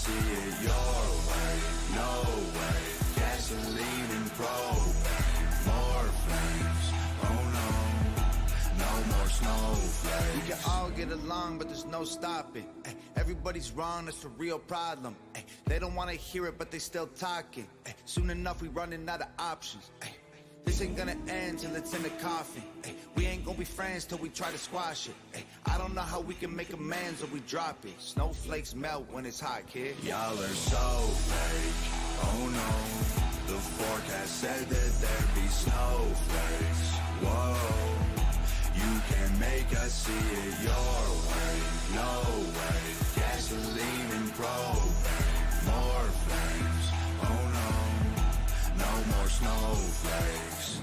see it your way. No way, gasoline and propane, more flames. Oh no, no more snowflakes. We can all get along, but there's no stopping. Ay, everybody's wrong, that's the real problem. Ay, they don't want to hear it, but they still talking. Ay, soon enough, we running out of options. Ay, this ain't gonna end till it's in the coffin. Ay, we ain't gonna be friends till we try to squash it. Ay, I don't know how we can make amends or we drop it. Snowflakes melt when it's hot, kid. Y'all are so fake. Oh no, the forecast said that there'd be snowflakes. Whoa, you can make us see it your way. No way, gasoline and propane, more flames. Oh no, no more snowflakes.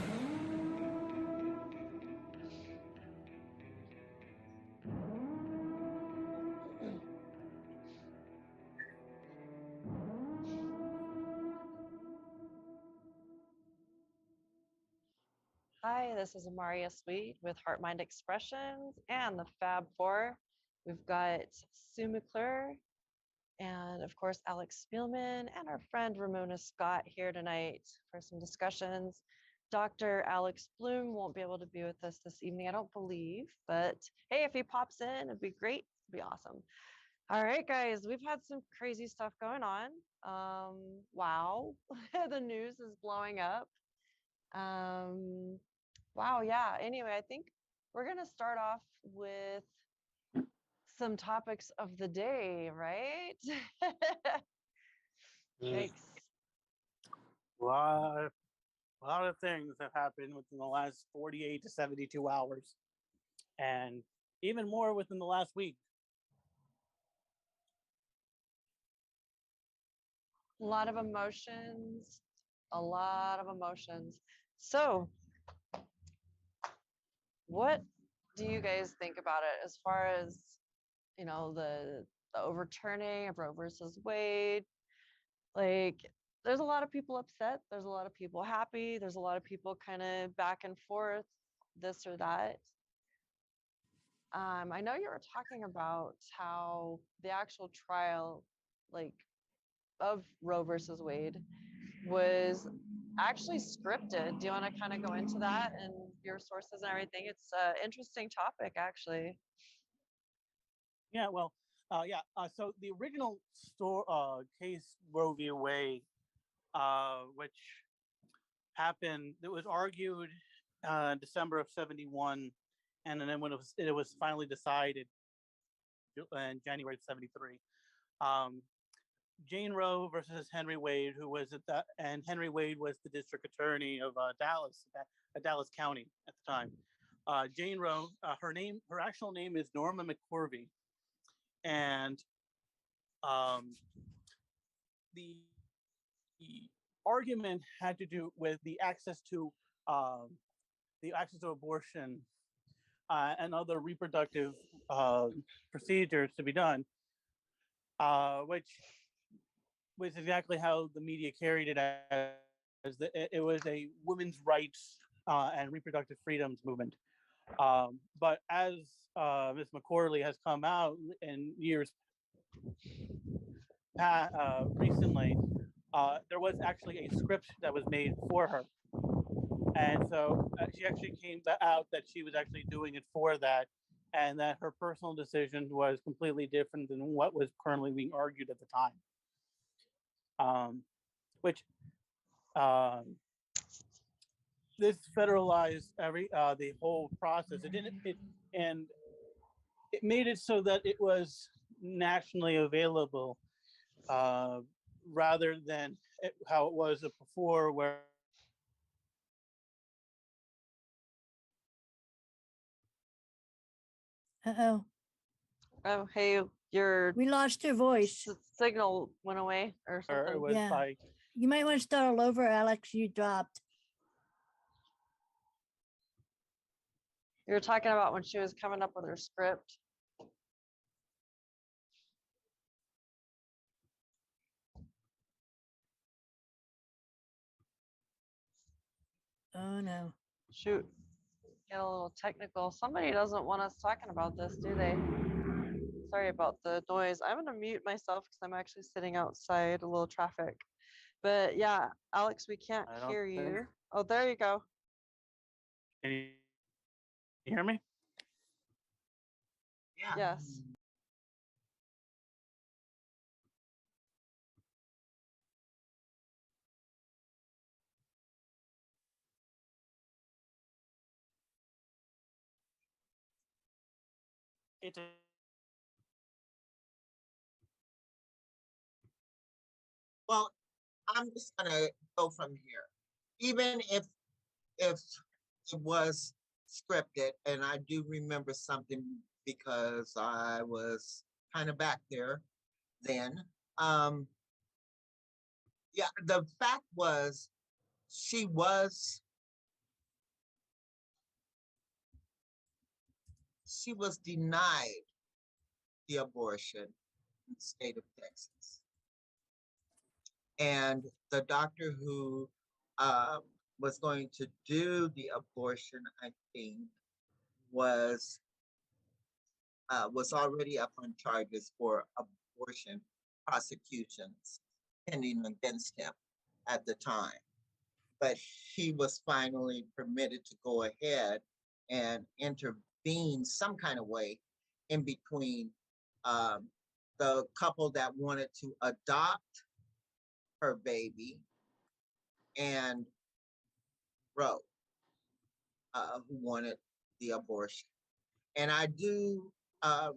Hi, this is Amária with HeartMind Expressions and the Fab Four. We've got Sue McClure and, of course, AlexSpielman and our friend Ramona Scott here tonight for some discussions. Dr. Alex Bloom won't be able to be with us this evening, I don't believe, but hey, if he pops in, it'd be great. It'd be awesome. All right, guys, we've had some crazy stuff going on. Wow, the news is blowing up. Wow, yeah. Anyway, I think we're going to start off with some topics of the day, right? Yikes. A lot of things have happened within the last 48 to 72 hours, and even more within the last week. A lot of emotions, a lot of emotions. So, what do you guys think about it as far as, you know, the overturning of Roe versus Wade? Like, there's a lot of people upset, there's a lot of people happy, there's a lot of people kind of back and forth, this or that. I know you were talking about how the actual trial, like, of Roe versus Wade was actually scripted. Do you want to kind of go into that and your sources and everything? It's an interesting topic, actually. Yeah, well, so the original case Roe v. Wade, which happened, it was argued December of '71, and then when it was finally decided in January of '73. Jane Roe versus Henry Wade, who was and Henry Wade was the district attorney of Dallas County at the time. Jane Roe, her actual name is Norma McClure, and the argument had to do with the access to abortion and other reproductive procedures to be done, which was exactly how the media carried it as it was a women's rights and reproductive freedoms movement. But as Ms. McCorley has come out in years recently, there was actually a script that was made for her. And so she actually came out that she was actually doing it for that, and that her personal decision was completely different than what was currently being argued at the time. Which this federalized the whole process. It made it so that it was nationally available, rather than how it was before, where Oh, hey, we lost your voice. Signal went away or something. it was by. You might want to start all over, Alex. You dropped. You were talking about when she was coming up with her script. Oh no. Shoot. Get a little technical. Somebody doesn't want us talking about this, do they? Sorry about the noise. I'm gonna mute myself because I'm actually sitting outside, a little traffic. But yeah, Alex, we can't I don't hear think. you. Oh, there you go. Can you hear me? Yes. It's a, Well, I'm just gonna go from here. Even if it was scripted, and I do remember something because I was kind of back there then. Um, yeah, the fact was she was she was denied the abortion in the state of Texas. And the doctor who uh, was going to do the abortion, I think, was was already up on charges for abortion prosecutions pending against him at the time. But he was finally permitted to go ahead and intervene some kind of way in between um, the couple that wanted to adopt her baby and Roe, who wanted the abortion. And I do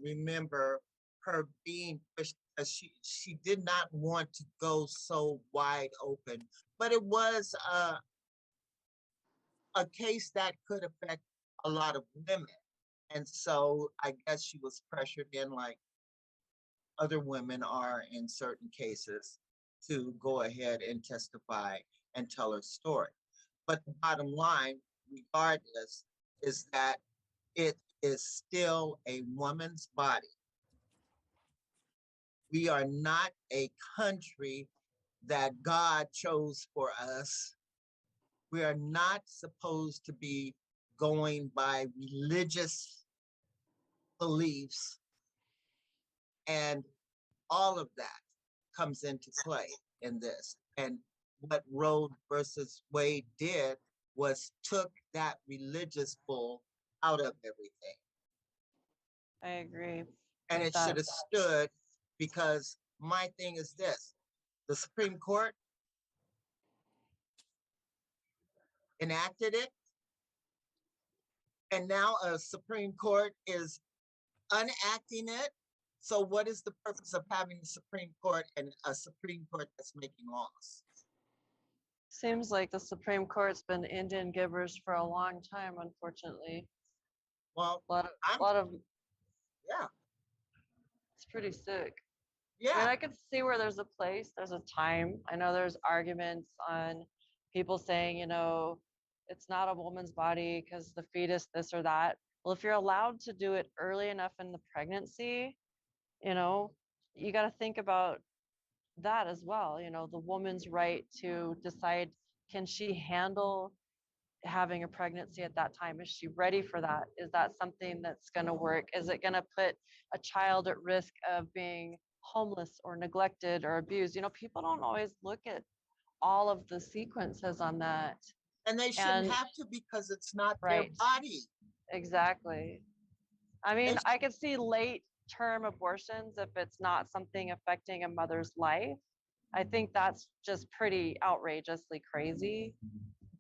remember her being pushed because she did not want to go so wide open, but it was a case that could affect a lot of women. And so I guess she was pressured in, like other women are in certain cases, to go ahead and testify and tell her story. But the bottom line, regardless, is that it is still a woman's body. We are not a country that God chose for us. We are not supposed to be going by religious beliefs, and all of that comes into play in this. And what Roe versus Wade did was took that religious bull out of everything. I agree And with it should that. have stood, because my thing is this: the Supreme Court enacted it, and now a Supreme Court is unacting it. So what is the purpose of having a Supreme Court and a Supreme Court that's making laws? Seems like the Supreme Court's been Indian gibbers for a long time, unfortunately. Well, A I'm lot of yeah, it's pretty sick. I mean, yeah. I could see where there's a place, there's a time. I know there's arguments on people saying, it's not a woman's body because the fetus, this or that. Well, if you're allowed to do it early enough in the pregnancy, you know, you got to think about that as well. The woman's right to decide, can she handle having a pregnancy at that time? Is she ready for that? Is that something that's going to work? Is it going to put a child at risk of being homeless or neglected or abused? People don't always look at all of the sequences on that. And they shouldn't And have to, because it's not their right, body. exactly. I They mean, I could see late term abortions if it's not something affecting a mother's life. I think that's just pretty outrageously crazy.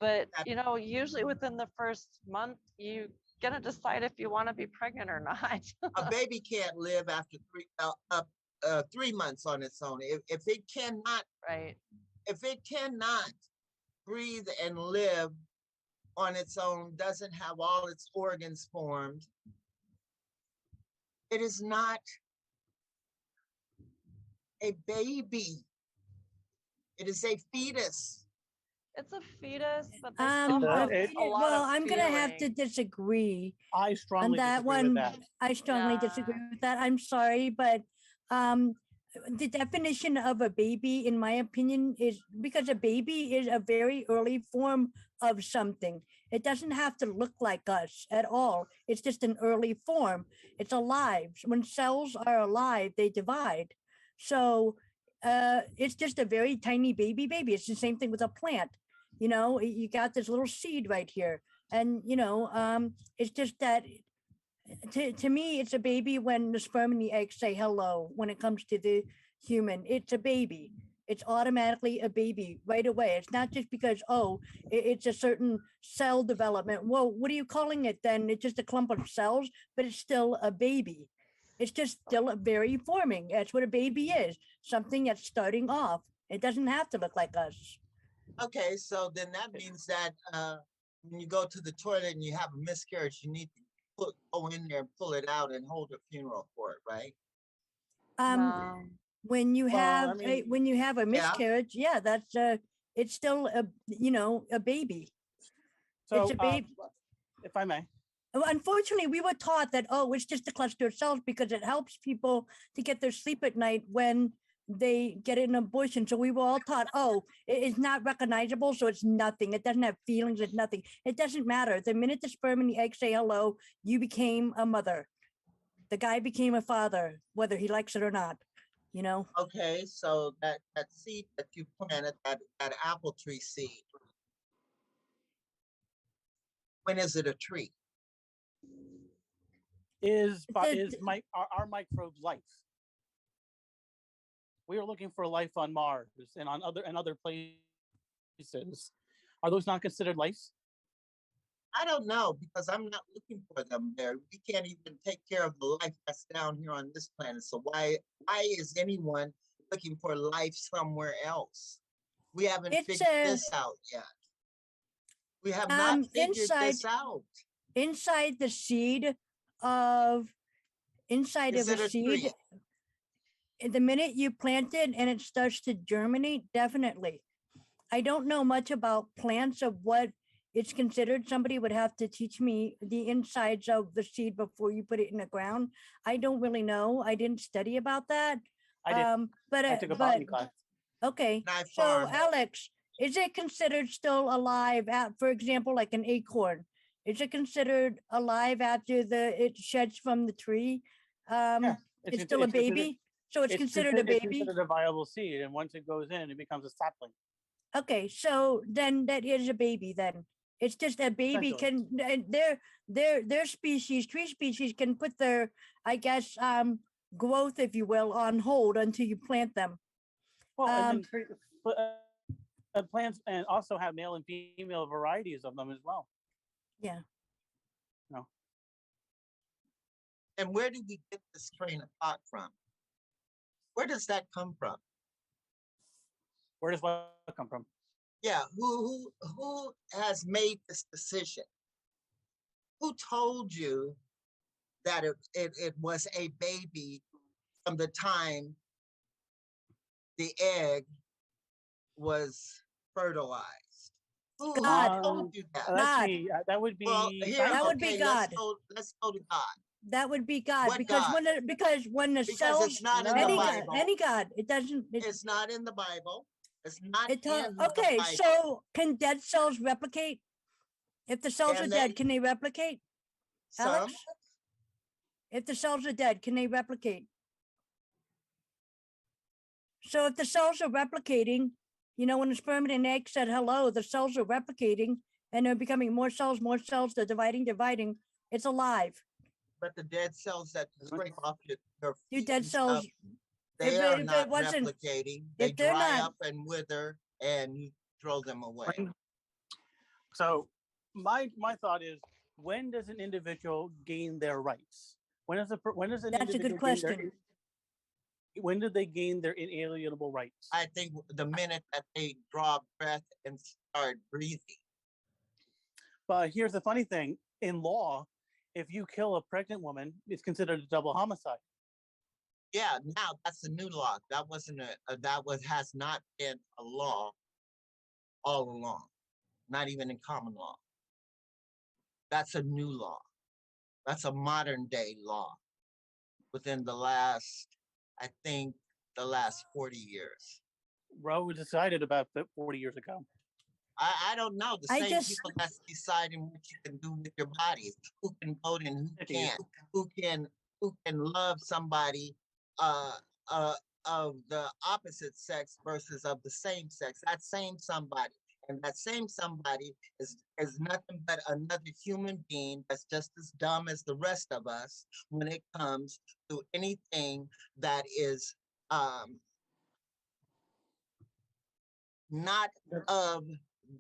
But, usually within the first month, you gonna decide if you want to be pregnant or not. A baby can't live after 3 months on its own. If it cannot, Right. if it cannot breathe and live on its own, doesn't have all its organs formed, it is not a baby. It is a fetus. It's a fetus, but they still Uh, have it- a lot Well, of I'm gonna have to feeling. disagree I on strongly that disagree with one. that. I strongly Yeah. disagree with that. I'm sorry, but the definition of a baby, in my opinion, is because a baby is a very early form of something. It doesn't have to look like us at all. It's just an early form. It's alive. When cells are alive, they divide. So it's just a very tiny baby. It's the same thing with a plant. You know, you got this little seed right here. And, it's just that to me, it's a baby when the sperm and the egg say hello. When it comes to the human, it's a baby. It's automatically a baby right away. It's not just because, oh, it's a certain cell development. Well, what are you calling it then? It's just a clump of cells, but it's still a baby. It's just still a very forming. That's what a baby is. Something that's starting off. It doesn't have to look like us. Okay, so then that means that when you go to the toilet and you have a miscarriage, you need to go in there and pull it out and hold a funeral for it, right? No. When you Well, have I mean, when you have a Yeah. miscarriage, yeah, that's it's still a baby. so It's a baby. if I may, Unfortunately, we were taught that, oh, it's just a cluster of cells because it helps people to get their sleep at night when they get an abortion. So we were all taught, oh, it's not recognizable, so it's nothing. It doesn't have feelings, it's nothing. It doesn't matter. The minute the sperm and the egg say hello, you became a mother. The guy became a father, whether he likes it or not, you know? Okay, so that seed that you planted, that apple tree seed, when is it a tree? is The- our microbe life? We are looking for life on Mars and on other places. Are those not considered life? I don't know because I'm not looking for them there. We can't even take care of the life that's down here on this planet. So why is anyone looking for life somewhere else? We haven't It's figured this out yet. We have not figured this out. inside the seed of inside Is of it a a seed, tree? the minute you plant it and it starts to germinate, definitely. I don't know much about plants of what it's considered. Somebody would have to teach me the insides of the seed before you put it in the ground. I don't really know. I didn't study about that. I did. But I took a botany class. okay. And I So farmed. Alex, is it considered still alive at, for example, like an acorn? Is it considered alive after it sheds from the tree? Yeah, It's still a considered- baby. So it's considered a It's baby. considered a viable seed, and once it goes in, it becomes a sapling. Okay, so then that is a baby then. It's just a baby Essentially. can and their species, tree species can put their, I guess, growth, if you will, on hold until you plant them. Well, and Um, then plants and also have male and female varieties of them as well. Yeah. No. And where do we get this train of thought from? Where does that come from? Where does what come from? Yeah, who has made this decision? Who told you that it was a baby from the time the egg was fertilized? Who God. told you that? Let's God. see. That would be Well, here, science. That would be okay, God. let's go to God. That would be God. What because God? when the Because cells, it's not in No. the any Bible. God, any God, it doesn't. It's not in the Bible. It's not It in the okay. Bible. So can dead cells replicate? If the cells Can are they? dead, can they replicate? Some, Alex, if the cells are dead, can they replicate? So if the cells are replicating, when the sperm and egg said hello, the cells are replicating and they're becoming more cells, they're dividing. It's alive. but the dead cells that you scrape off your Do feet dead and stuff, cells, they if are it not wasn't- replicating. They if they're dry not- up and wither, and you throw them away. So my thought is, when does an individual gain their rights? When does an That's a good individual gain question. when do they gain their inalienable rights? I think the minute that they draw breath and start breathing. But here's the funny thing: in law, if you kill a pregnant woman, it's considered a double homicide. Yeah, now that's a new law. That wasn't has not been a law all along, not even in common law. That's a new law. That's a modern day law within the last, I think, the last 40 years. Roe was decided about 40 years ago. I don't know. The same people that's deciding what you can do with your bodies, who can vote and who can't, who can love somebody of the opposite sex versus of the same sex. That same somebody. And that same somebody is nothing but another human being that's just as dumb as the rest of us when it comes to anything that is not of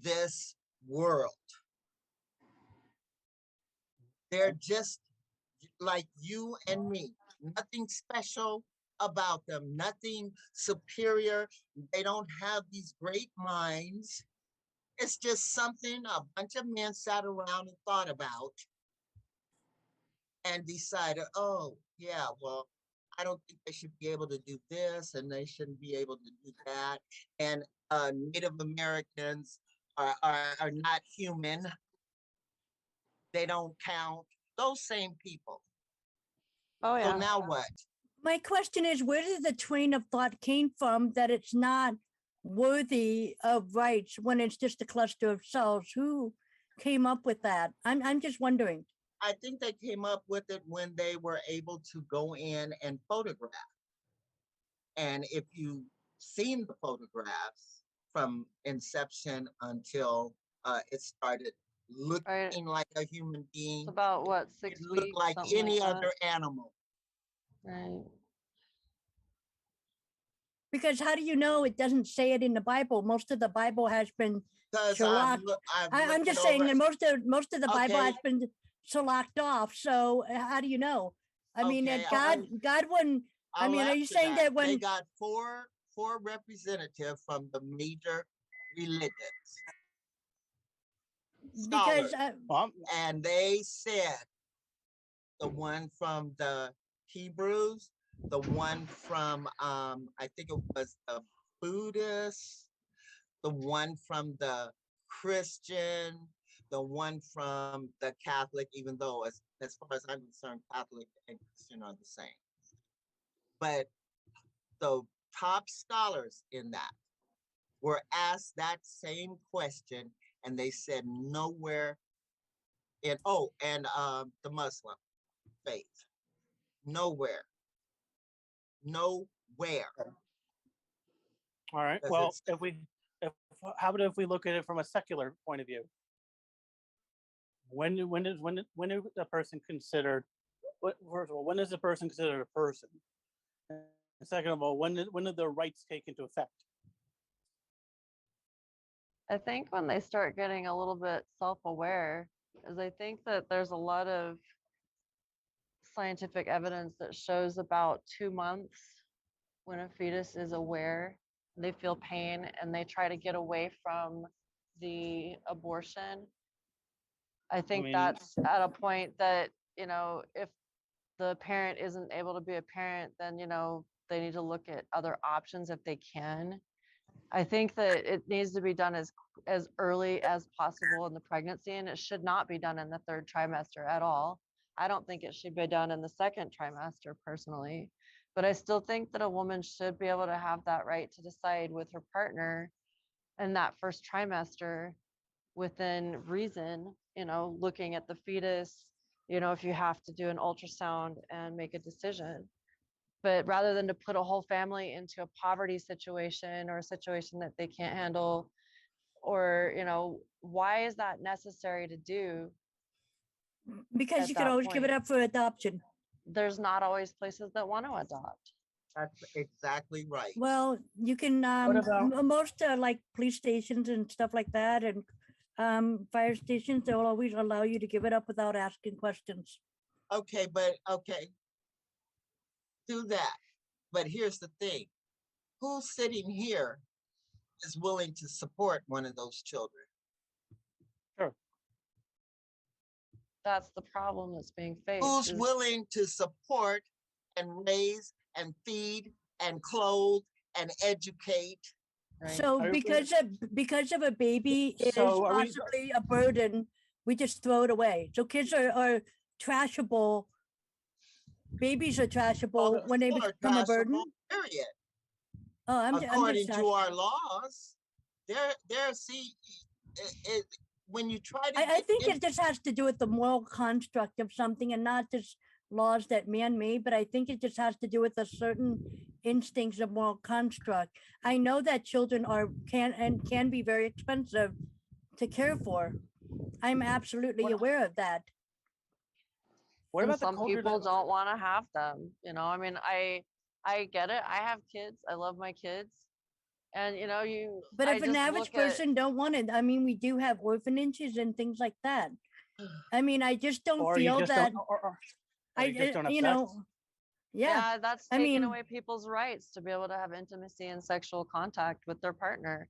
this world. They're just like you and me. Nothing special about them, nothing superior. They don't have these great minds. It's just something a bunch of men sat around and thought about and decided, oh, yeah, well, I don't think they should be able to do this and they shouldn't be able to do that. And Native Americans are not human. They don't count. Those same people. Oh yeah. So now what? My question is, where did the train of thought came from that it's not worthy of rights when it's just a cluster of cells? Who came up with that? I'm just wondering. I think they came up with it when they were able to go in and photograph. And if you've seen the photographs from inception until it started looking like a human being, It's about what, 6 it looked weeks? like something any that. other animal. Right. Because how do you know it doesn't say it in the Bible? Most of the Bible has been Because shellacked. I'm just saying that most of the Bible Okay. has been shellacked off. So how do you know? I mean, Okay, God wouldn't. I mean, are you saying that when they got four representatives from the major religions, because scholars, and they said the one from the Hebrews, the one from I think it was the Buddhist, the one from the Christian, the one from the Catholic, even though as far as I'm concerned, Catholic and Christian are the same. But the top scholars in that were asked that same question, and they said nowhere in, the Muslim faith, nowhere. All right. Well, how about if we look at it from a secular point of view? When is a person considered? First of all, when is a person considered a person? And second of all, when do their rights take into effect? I think when they start getting a little bit self-aware, is I think that there's a lot of scientific evidence that shows about 2 months when a fetus is aware, they feel pain and they try to get away from the abortion. I think that's at a point that, if the parent isn't able to be a parent, then, they need to look at other options if they can. I think that it needs to be done as early as possible in the pregnancy, and it should not be done in the 3rd trimester at all. I don't think it should be done in the 2nd trimester personally, but I still think that a woman should be able to have that right to decide with her partner in that 1st trimester within reason, looking at the fetus, if you have to do an ultrasound and make a decision. But rather than to put a whole family into a poverty situation or a situation that they can't handle, or, why is that necessary to do? because At you could that always give it point. up for adoption. There's not always places that want to adopt. That's exactly right. Well, you can about- most like police stations and stuff like that, and fire stations, they'll always allow you to give it up without asking questions. Okay, do that. But here's the thing. Who's sitting here is willing to support one of those children? Sure. That's the problem that's being faced. Who's is- willing to support and raise and feed and clothe and educate? right? So Are we- because of a baby is So are we- possibly a burden, we just throw it away. So kids are trashable. Babies are trashable when they Or become a burden. trashable, period. Oh, I'm according just to our laws. See, it, when you try to I get think in, it just has to do with the moral construct of something and not just laws that man made, but I think it just has to do with a certain instincts of moral construct. I know that children can be very expensive to care for. I'm absolutely What, aware of that. what And about the some culture people that? don't want to have them. I mean, I get it. I have kids. I love my kids. And But I if an just average look at person don't want it, I mean, we do have orphanages and things like that. I mean, I just don't Or you feel just that don't, or you just don't have you sex. know, yeah. yeah, that's I taking mean, away people's rights to be able to have intimacy and sexual contact with their partner.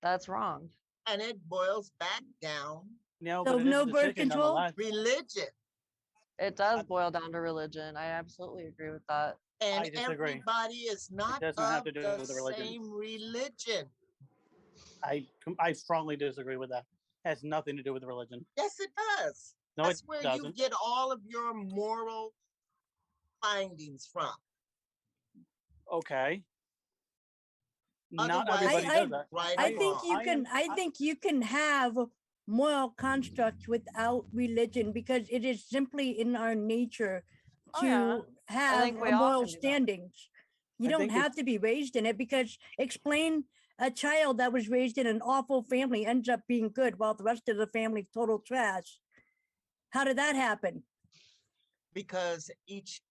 That's wrong. and it boils back down No, so but it is no a birth decision control. nonetheless. religion, It does boil down to religion. I absolutely agree with that. and I disagree. everybody is not doesn't have of to do the with the religion. same religion. I strongly disagree with that. It has nothing to do with religion. Yes, it does. No, That's it where you doesn't. get all of your moral findings from. Okay. Not Otherwise, everybody I- does that. right I or think wrong. you can. I think you can have moral constructs without religion because it is simply in our nature Oh, to yeah. have think we a all moral can do that. standings. You I don't think have to be raised in it because explain a child that was raised in an awful family ends up being good while the rest of the family total trash. How did that happen? Because each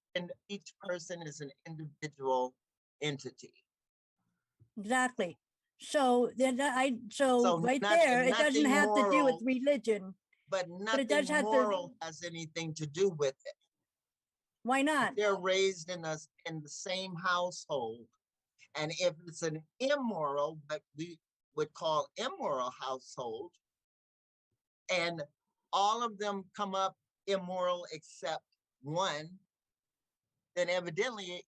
person is an individual entity. Exactly. So then So right nothing- there, it doesn't nothing have to do with moral. religion. But it nothing does have to- moral has anything to do with it. Why not? They're raised in the same household, and if it's an immoral, what we would call immoral household, and all of them come up immoral except one, then evidently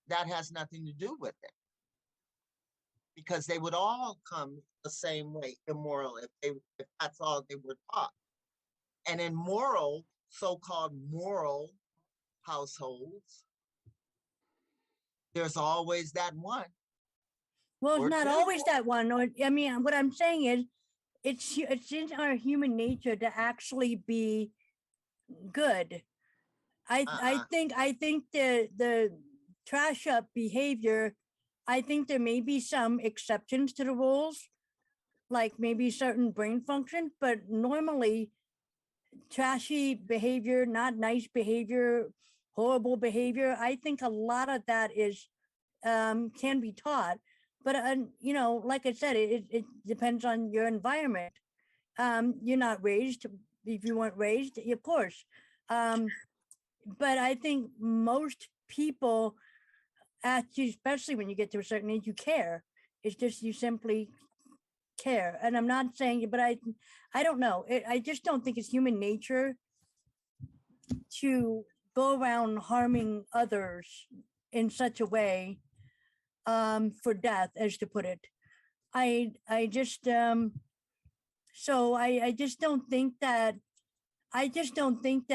that has nothing to do with it, because they would all come the same way, immoral, if that's all they were taught. And in moral, so-called moral households, there's always that one. Well, or it's not two. always that one. Or I mean, what I'm saying is, it's in our human nature to actually be good. I think the trash up behavior. I think there may be some exceptions to the rules, like maybe certain brain functions, but normally trashy behavior, not nice behavior, horrible behavior. I think a lot of that is can be taught, but like I said, it depends on your environment. You're not raised. If you weren't raised, of course. But I think most people, actually, especially when you get to a certain age, you care. It's just you simply care. And I'm not saying, but I don't know. I just don't think it's human nature to go around harming others in such a way for death, as to put it. I just so I just don't think that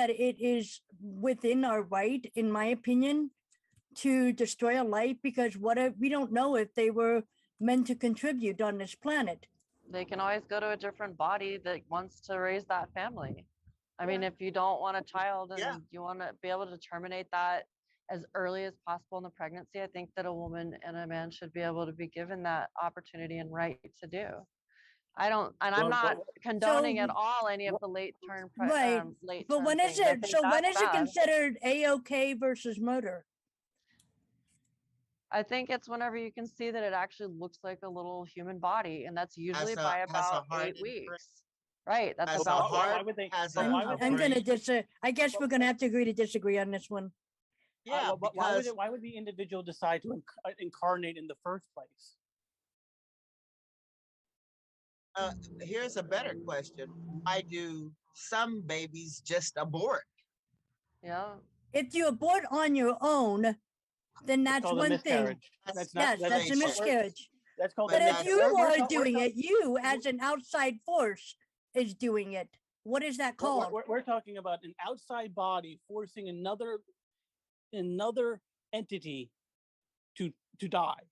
it is within our right, in my opinion, to destroy a life, because what if we don't know if they were meant to contribute on this planet. They can always go to a different body that wants to raise that family. I mean, if you don't want a child and Yeah. you want to be able to terminate that as early as possible in the pregnancy, I think that a woman and a man should be able to be given that opportunity and right to do. I'm Well, not condoning at So- all any of the late term, Right. late But term when is things. I it? think So when that's is it bad. considered a-okay versus murder? I think it's whenever you can see that it actually looks like a little human body, and that's usually a- by has a about heart 8 and brain. weeks. Right. That's Has a about heart, why would they? has but a- why would I'm they? gonna I guess we're gonna have to agree to disagree on this one. Yeah, Why would because it, why would the individual decide to incarnate in the first place? here's a better question. Why do some babies just abort? yeah. If you abort on your own, then It's that's called a one thing. miscarriage. That's not. Yes, that's a That's- miscarriage. That's called. But But if that's- you we're are ta- we're doing ta- it, you as an outside force is doing it. What is that called? We're talking about an outside body forcing another entity to die.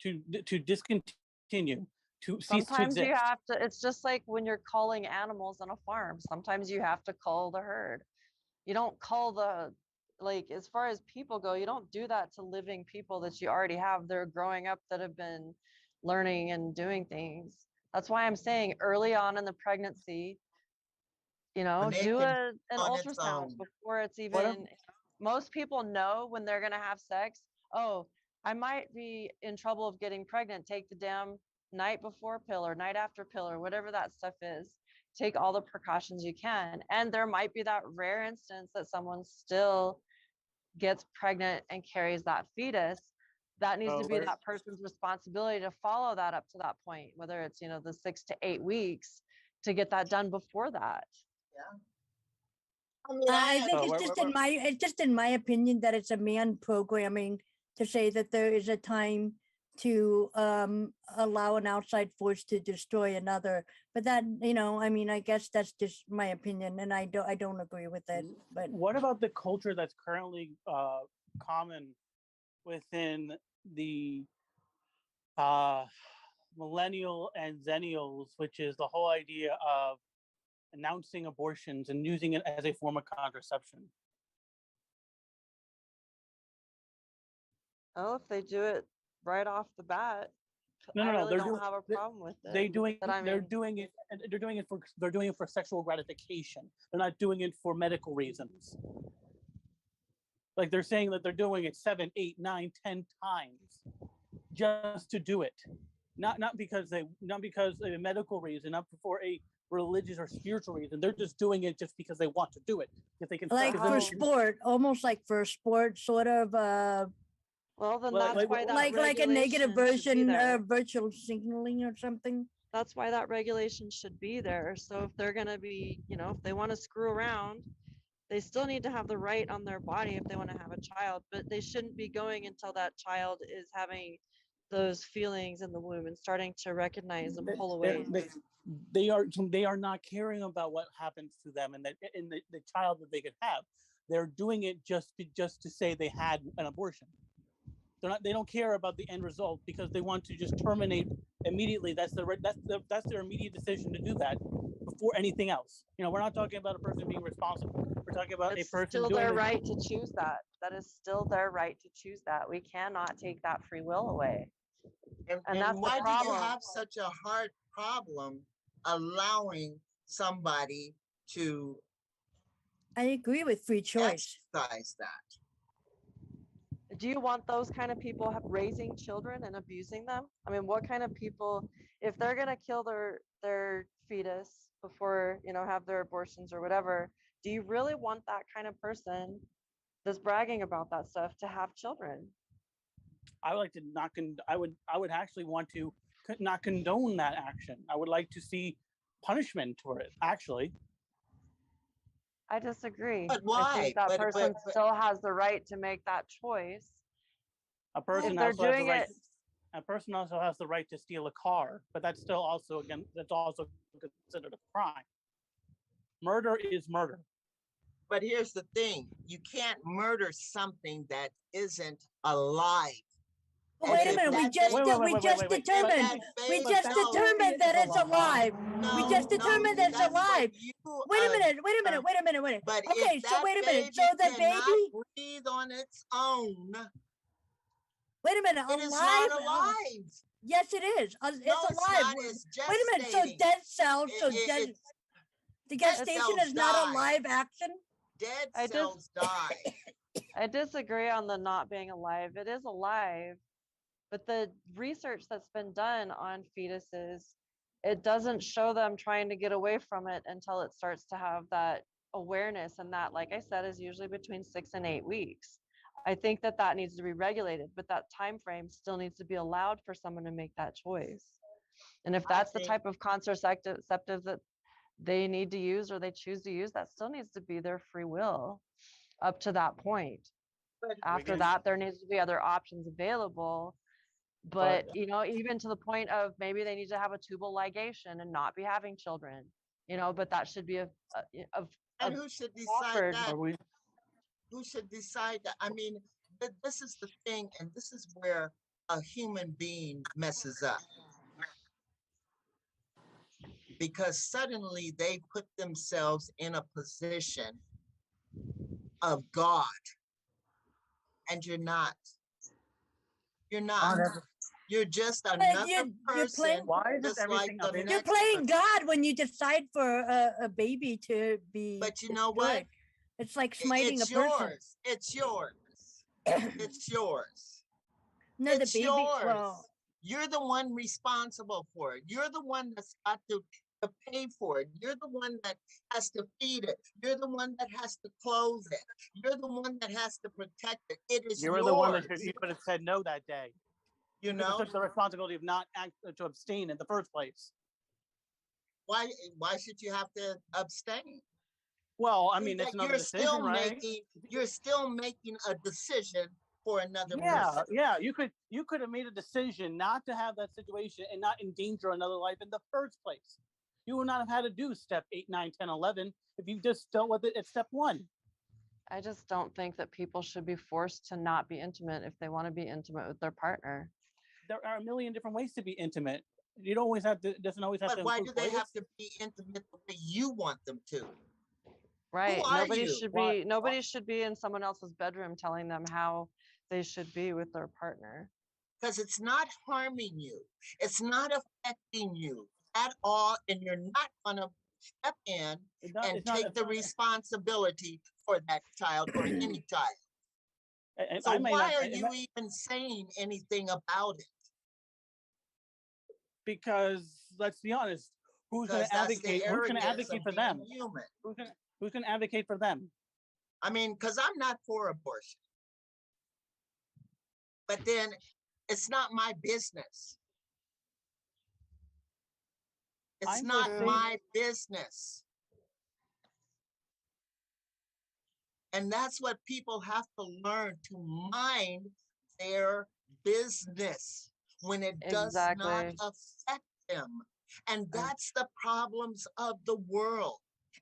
to discontinue, to cease to Sometimes you exist. have to, it's just like when you're culling animals on a farm. Sometimes you have to cull the herd. You don't cull like, as far as people go, you don't do that to living people that you already have. They're growing up that have been learning and doing things. That's why I'm saying early on in the pregnancy, When they do can an on its ultrasound own. before it's What even, most people know when they're going to have sex. Oh, I might be in trouble of getting pregnant. Take the damn night before pill or night after pill or whatever that stuff is. Take all the precautions you can. And there might be that rare instance that someone still gets pregnant and carries that fetus. That needs to be Right. that person's responsibility to follow that up to that point, whether it's, the 6 to 8 weeks, to get that done before that. Yeah. I mean, I had think So it's we're- just in my it's just in my opinion that it's a man programming to say that there is a time to allow an outside force to destroy another. But that, I mean, I guess that's just my opinion, and I don't agree with it. But what about the culture that's currently common within the millennial and zennials, which is the whole idea of announcing abortions and using it as a form of contraception? Oh, if they do it right off the bat, No, I no, really they're don't doing have a problem with it. they're doing But I they're mean, doing it and they're doing it for sexual gratification. They're not doing it for medical reasons. Like they're saying that they're doing it 7, 8, 9, 10 times just to do it. Not because of a medical reason, not for a religious or spiritual reason. They're just doing it just because they want to do it. If they can like because for then- sport, almost like for sport, sort of well, then Like- that's like- why that like a negative regulation should be version there. of virtual signaling or something. That's why that regulation should be there. So if they're going to be, if they want to screw around, they still need to have the right on their body if they want to have a child, but they shouldn't be going until that child is having those feelings in the womb and starting to recognize and pull away. they are not caring about what happens to them and the child that they could have. They're doing it just to say they had an abortion. They don't care about the end result because they want to just terminate immediately. That's their immediate decision to do that before anything else. We're not talking about a person being responsible. We're talking about It's a person still doing their it. right to choose that. That is still their right to choose that. We cannot take that free will away. And that's the why do you problem. have such a hard problem allowing somebody to I agree with free choice. exercise that? Do you want those kind of people raising children and abusing them? I mean, what kind of people, if they're going to kill their fetus before, have their abortions or whatever, do you really want that kind of person that's bragging about that stuff to have children? I would like to not I would actually want to not condone that action. I would like to see punishment for it, actually. I disagree. But I why? think that But- person but- still has the right to make that choice. A person they're also has the doing right. it- A person also has the right to steal a car, but that's still also that's also considered a crime. Murder is murder. But here's the thing, you can't murder something that isn't alive. But wait a if minute, we that just baby- Wait, we wait, just wait, wait. determined we But just that determined that it's alive. We No, just no, determined it's that's what alive. you, Wait a minute, wait a minute. But Okay, if so that wait a minute. So baby the cannot baby, breathe on its own, wait a minute, it is alive? not alive. Yes, it is. It's No, alive. It's not. It's Wait a minute. So gestating. dead cells. So It- dead. it's- The dead gestation cells is not die. a live action. Dead I just- cells die. I disagree on the not being alive. It is alive, but the research that's been done on fetuses, it doesn't show them trying to get away from it until it starts to have that awareness, and that, like I said, is usually between 6 and 8 weeks. I think that needs to be regulated, but that time frame still needs to be allowed for someone to make that choice. And if I that's the think- type of contraceptive that they need to use or they choose to use, that still needs to be their free will up to that point. But After that, there needs to be other options available. But, even to the point of maybe they need to have a tubal ligation and not be having children, but that should be and who should decide offered- that? Are we? Who should decide that? I mean, this is the thing, and this is where a human being messes up, because suddenly they put themselves in a position of God, and you're not. You're not. You're just another you're playing. person, Why is just like everything the up in? You're next playing person. God when you decide for a baby to be. But you know what? good. It's like smiting It's a person. yours. It's yours. It's yours. No, the It's baby. yours. Well, You're the one responsible for it. You're the one that's got to pay for it. You're the one that has to feed it. You're the one that has to clothe it. You're the one that has to protect it. It is You were yours. the one that you could have said no that day. You You could have know took the responsibility of not to abstain in the first place. why? Why should you have to abstain? Well, I mean, it's another decision, right? You're still making a decision for another Yeah, person. yeah. You could have made a decision not to have that situation and not endanger another life in the first place. You would not have had to do step 8, 9, 10, 11 if you just dealt with it at step 1. I just don't think that people should be forced to not be intimate if they want to be intimate with their partner. There are a million different ways to be intimate. You don't always have to. Doesn't always have But to. why do include they coitus. have to be intimate the way you want them to? Right. are Nobody you? should Why- be nobody should be in someone else's bedroom telling them how they should be with their partner. Because it's not harming you. It's not affecting you at all, and you're not going to step in and take the responsibility for that child or any child. So I may why not, are you even saying anything about it? because let's be honest, who's going Because to that's the advocate? Who's going to arrogance advocate of for being them? human. Who's going to advocate for them? I mean, because I'm not for abortion. But then it's not my business. It's I'm not for safe- my business. And that's what people have to learn, to mind their business when it does not Exactly. affect them. And I- that's the problems of the world.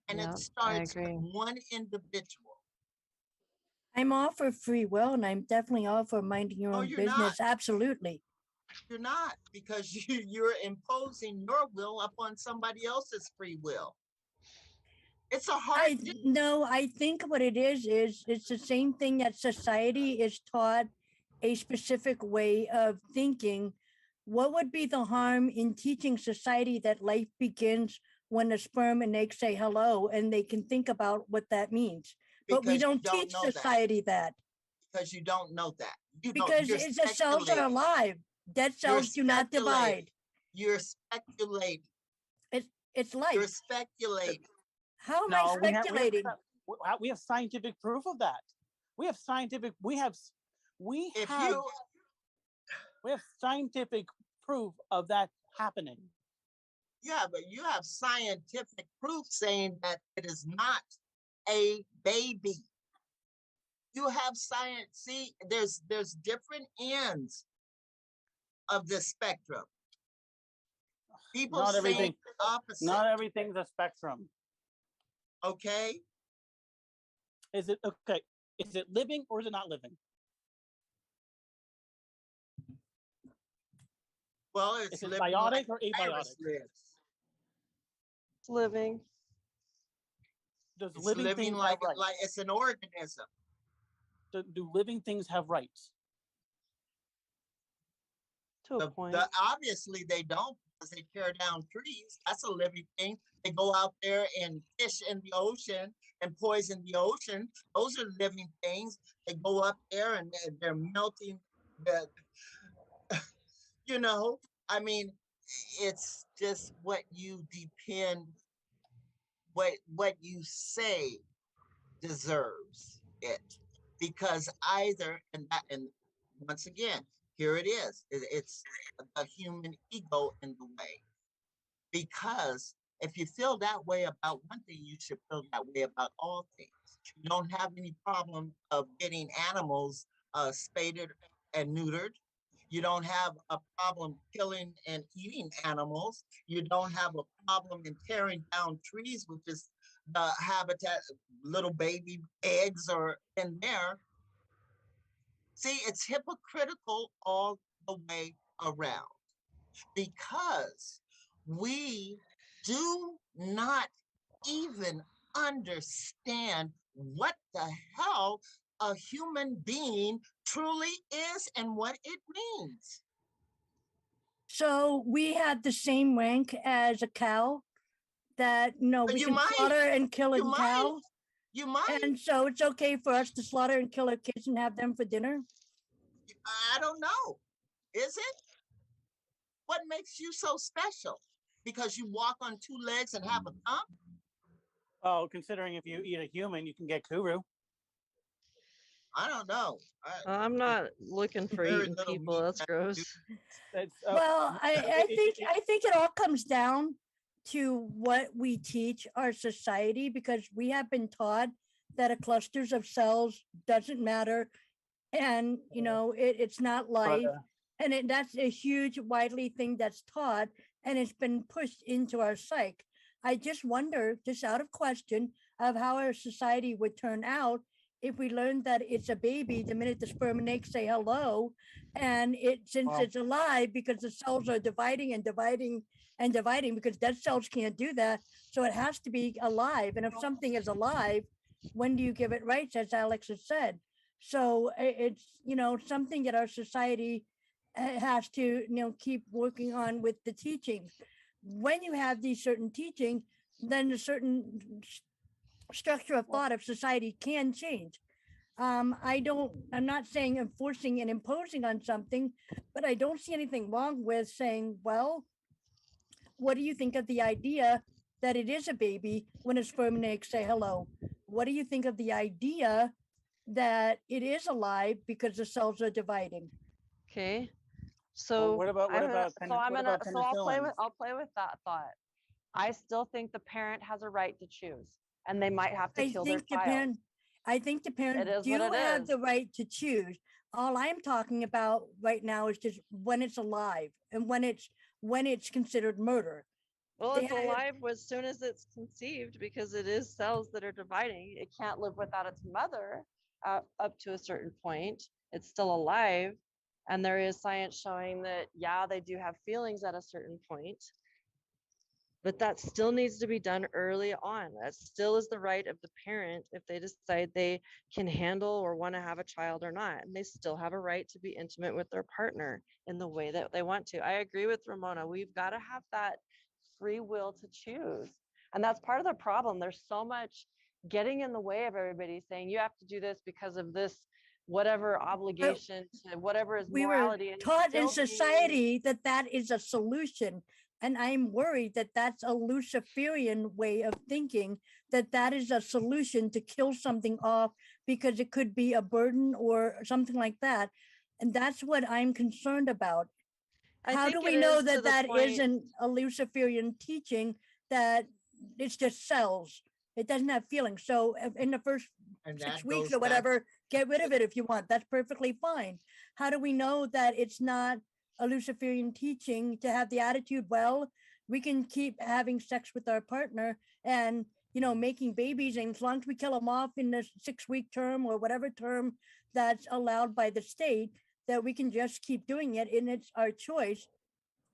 And Yep, it I starts with agree. one individual. I'm all for free will, and I'm definitely all for minding your No, own you're business. not. Absolutely. You're not, because you're imposing your will upon somebody else's free will. It's a hard thing. No, I think what it is it's the same thing that society is taught a specific way of thinking. What would be the harm in teaching society that life begins when the sperm and egg say hello, and they can think about what that means? But we Because you don't don't teach know that. society that. Because you don't know that. Because you're it's the cells are speculating. alive. Dead cells do not divide. You're speculating. It's You're life. speculating. How am No, I speculating? we have scientific proof of that. We have scientific scientific proof of that happening. Yeah, but you have scientific proof saying that it is not a baby. You have science. See, there's different ends of the spectrum. People Not say everything. the opposite. Not everything's a spectrum. Okay. Is it okay? Is it living or is it not living? Well, it's Is it living biotic like or a virus abiotic? lives. It's living. Does It's living living things like have rights? it's an organism. Do living things have rights? To a point. Obviously they don't, because they tear down trees. That's a living thing. They go out there and fish in the ocean and poison the ocean. Those are living things. They go up there and they're melting the, I mean, it's just what you depend, what you say deserves it. Because either, and once again, here it is. It's a human ego in the way. Because if you feel that way about one thing, you should feel that way about all things. You don't have any problem of getting animals spaded and neutered. You don't have a problem killing and eating animals. You don't have a problem in tearing down trees, which is the habitat, little baby eggs are in there. See, it's hypocritical all the way around because we do not even understand what the hell a human being truly is and what it means. So we have the same rank as a cow that we You can might, slaughter and kill a you might, cow. you might. And so it's okay for us to slaughter and kill our kids and have them for dinner. I don't know. Is it? What makes you so special? Because you walk on two legs and have a tongue? Oh, considering if you eat a human, you can get kuru. I don't know. I'm not looking for Very eating little people. meat That's has gross. That's Well, I think it all comes down to what we teach our society because we have been taught that a clusters of cells doesn't matter, and it's not life, and that's a huge widely thing that's taught, and it's been pushed into our psyche. I just wonder, just out of question, of how our society would turn out if we learned that it's a baby the minute the sperm and egg say hello, and since Well- it's alive because the cells are dividing and dividing and dividing because dead cells can't do that, so it has to be alive. And if something is alive, when do you give it rights, as Alex has said? So it's something that our society has to keep working on with the teachings. When you have these certain teaching, then a certain structure of thought of society can change. I'm not saying enforcing and imposing on something, but I don't see anything wrong with saying, well, what do you think of the idea that it is a baby when a sperm and egg say hello? What do you think of the idea that it is alive because the cells are dividing? Okay. Well, So what about penicillin? I'll play with that thought. I still think the parent has a right to choose, and they might have to kill their child. I think the parent It is do what it have is. the right to choose. All I'm talking about right now is just when it's alive and when it's considered murder. Well, They it's had- alive as soon as it's conceived because it is cells that are dividing. It can't live without its mother up to a certain point. It's still alive. And there is science showing that, yeah, they do have feelings at a certain point. But that still needs to be done early on. That still is the right of the parent if they decide they can handle or want to have a child or not. And they still have a right to be intimate with their partner in the way that they want to. I agree with Ramona. We've got to have that free will to choose. And that's part of the problem. There's so much getting in the way of everybody saying you have to do this because of this whatever obligation to whatever is we were morality. And taught in still society that is a solution. And I'm worried that that's a Luciferian way of thinking, that is a solution to kill something off because it could be a burden or something like that. And that's what I'm concerned about. I How do think we it know is to that the that point- isn't a Luciferian teaching, that it's just cells? It doesn't have feelings. So in the first And 6 that weeks goes or back whatever, get rid of it if you want. That's perfectly fine. How do we know that it's not a Luciferian teaching to have the attitude, well, we can keep having sex with our partner and making babies, and as long as we kill them off in the 6-week term or whatever term that's allowed by the state, that we can just keep doing it and it's our choice.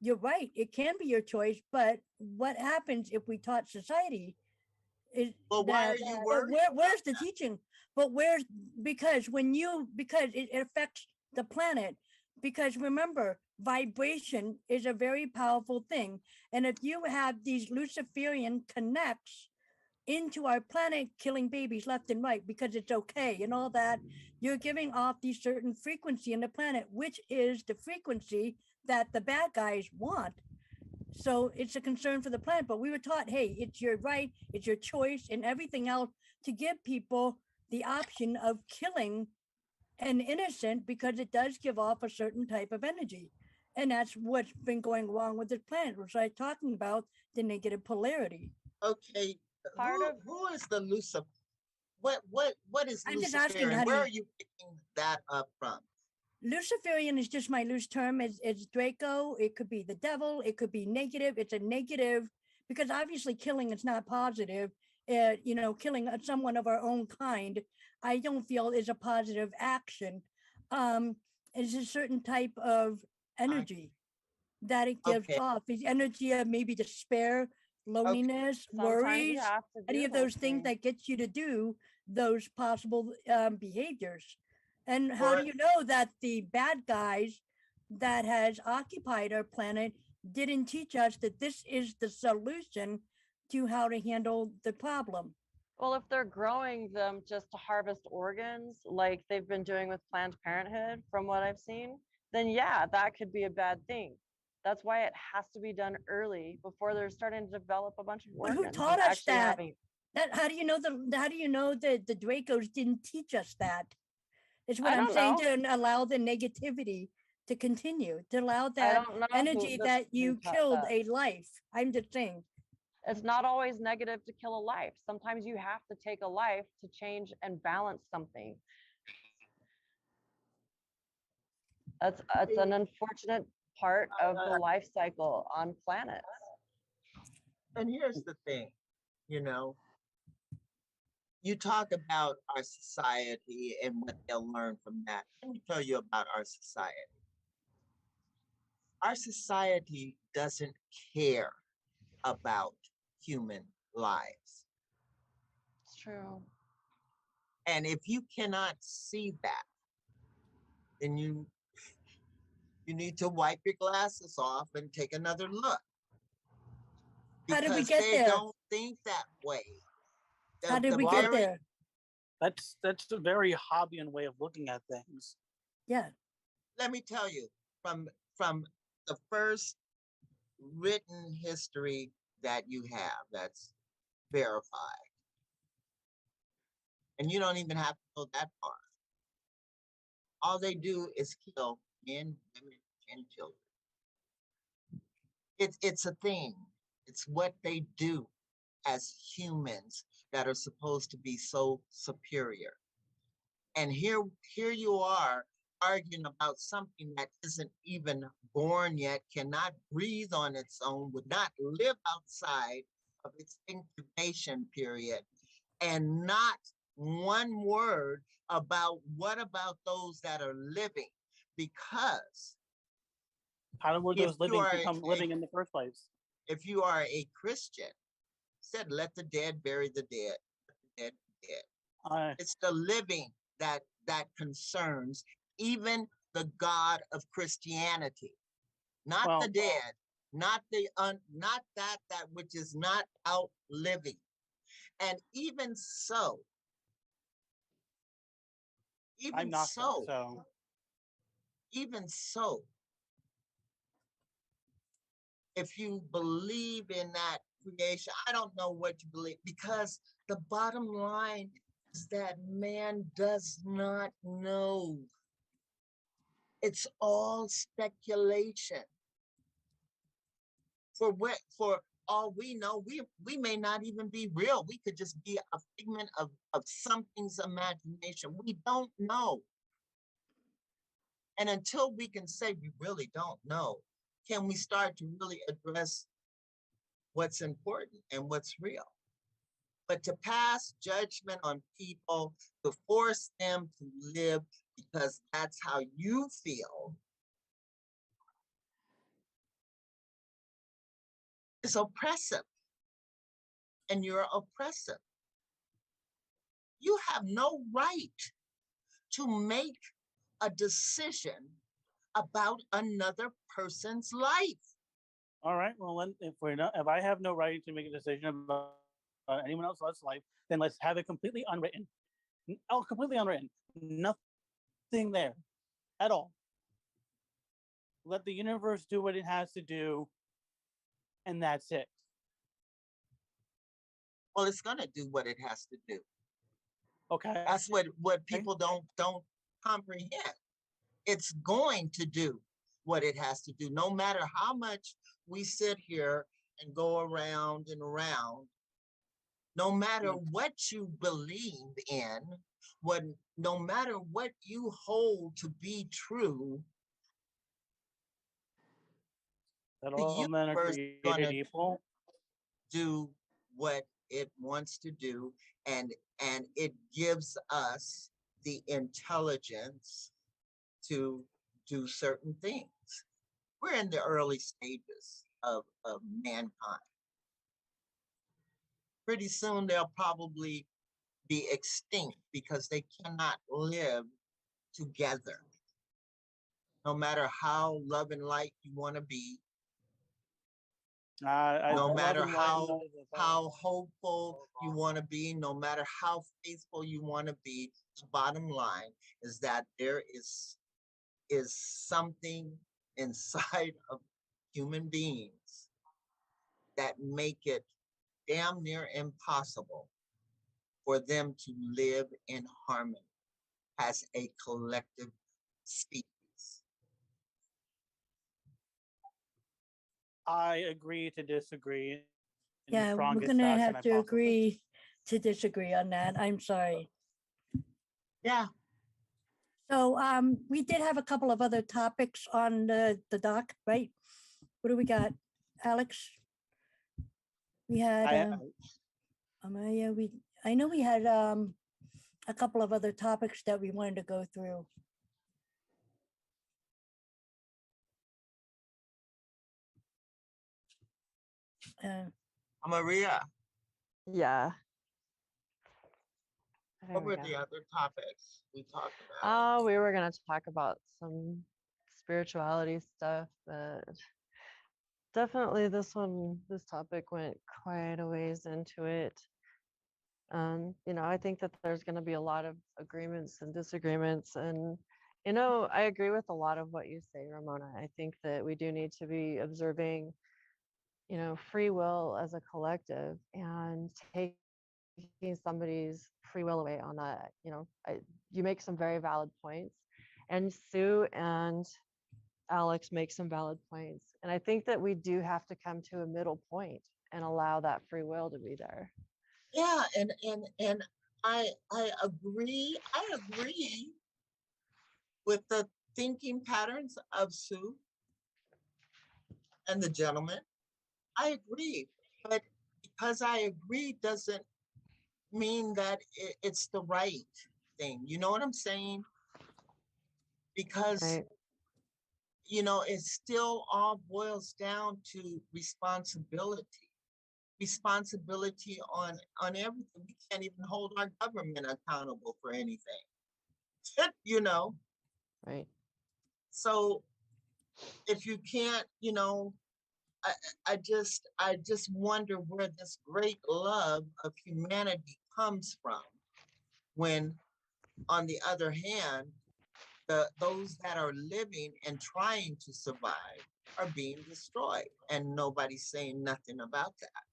You're right, it can be your choice, but what happens if we taught society is Well, why are you worried where's the teaching? But because it affects the planet. Because remember, vibration is a very powerful thing. And if you have these Luciferian connects into our planet, killing babies left and right because it's okay and all that, you're giving off these certain frequency in the planet, which is the frequency that the bad guys want. So it's a concern for the planet. But we were taught, hey, it's your right, it's your choice, and everything else, to give people the option of killing an innocent because it does give off a certain type of energy. And that's what's been going wrong with this planet, which I'm talking about, the negative polarity. Okay, Part of- who is the Lucifer? What is I'm just asking, Luciferian? how do Where you- are you picking that up from? Luciferian is just my loose term. It's Draco. It could be the devil. It could be negative. It's a negative because obviously killing is not positive. Killing someone of our own kind, I don't feel is a positive action. It's a certain type of energy that it gives Okay. off. It's energy of maybe despair, loneliness, Sometimes you worries, have to any do of those things things. that gets you to do those possible behaviors. And how do Or you know that the bad guys that has occupied our planet didn't teach us that this is the solution to how to handle the problem? Well, if they're growing them just to harvest organs, like they've been doing with Planned Parenthood, from what I've seen, then yeah, that could be a bad thing. That's why it has to be done early before they're starting to develop a bunch of But who organs and taught us actually that? having. That how do you know that the Dracos didn't teach us that? Is what I I'm don't saying, know. to allow the negativity to continue, to allow I that don't know energy that who you taught killed that. a life. I'm just saying. It's not always negative to kill a life. Sometimes you have to take a life to change and balance something. That's an unfortunate part of the life cycle on planets. and here's the thing, you know, you talk about our society and what they'll learn from that. Let me tell you about our society. Our society doesn't care about human lives. It's true. And if you cannot see that, then you need to wipe your glasses off and take another look. How did we Because get they there? don't think that way. How did The we get very there? That's a very Hobbesian way of looking at things. Yeah. let me tell you, from the first written history that you have that's verified, and you don't even have to go that far. All they do is kill men, women, and children. It's a thing. It's what they do as humans that are supposed to be so superior. And here you are arguing about something that isn't even born yet, cannot breathe on its own, would not live outside of its incubation period, and not one word about what about those that are living. Because How would if those you living are become living in the first place? if you are a Christian, said let the dead bury the dead, let the dead be dead. It's the living that concerns even the God of Christianity, not the Well, dead, not not that which is not out living. And even so, I'm even Gnostic, so, so even so, if you believe in that creation, I don't know what you believe, because the bottom line is that man does not know. It's all speculation. For all we know, we may not even be real. We could just be a figment of something's imagination. We don't know. And until we can say we really don't know, can we start to really address what's important and what's real? But to pass judgment on people, to force them to live because that's how you feel, is oppressive. And you're oppressive. You have no right to make a decision about another person's life. all right. Well, then, if I have no right to make a decision about anyone else's life, then let's have it completely unwritten. Oh, completely unwritten. Nothing there at all. Let the universe do what it has to do, and that's it. Well, it's gonna do what it has to do. Okay. That's what people don't comprehend. It's going to do what it has to do, no matter how much we sit here and go around and around. No matter what you believe in, no matter what you hold to be true, That the all men are universe is created gonna equal. do what it wants to do, and it gives us the intelligence to do certain things. we're in the early stages of mankind. Pretty soon they'll probably be extinct because they cannot live together. No matter how love and light you want to be, no matter how hopeful you want to be, no matter how faithful you want to be, the bottom line is that there is something inside of human beings that make it damn near impossible for them to live in harmony as a collective species. I agree to disagree in the Yeah, we're strongest gonna fashion have I to possibly. agree to disagree on that. I'm sorry. Yeah. So we did have a couple of other topics on the doc, right? What do we got, Alex? We had Amária. I know we had a couple of other topics that we wanted to go through. Maria, Yeah. There what we were go. the other topics we talked about? We were going to talk about some spirituality stuff, but definitely this topic went quite a ways into it. I think that there's going to be a lot of agreements and disagreements. And, I agree with a lot of what you say, Ramona. I think that we do need to be observing, free will as a collective and taking somebody's free will away on that. You make some very valid points, and Sue and Alex make some valid points. And I think that we do have to come to a middle point and allow that free will to be there. Yeah, and I agree. I agree with the thinking patterns of Sue and the gentleman. I agree, but because I agree doesn't mean that it's the right thing. You know what I'm saying? Because Right. it still all boils down to responsibility. Responsibility on everything. We can't even hold our government accountable for anything. Right. So if you can't, I just wonder where this great love of humanity comes from when, on the other hand, those that are living and trying to survive are being destroyed, and nobody's saying nothing about that.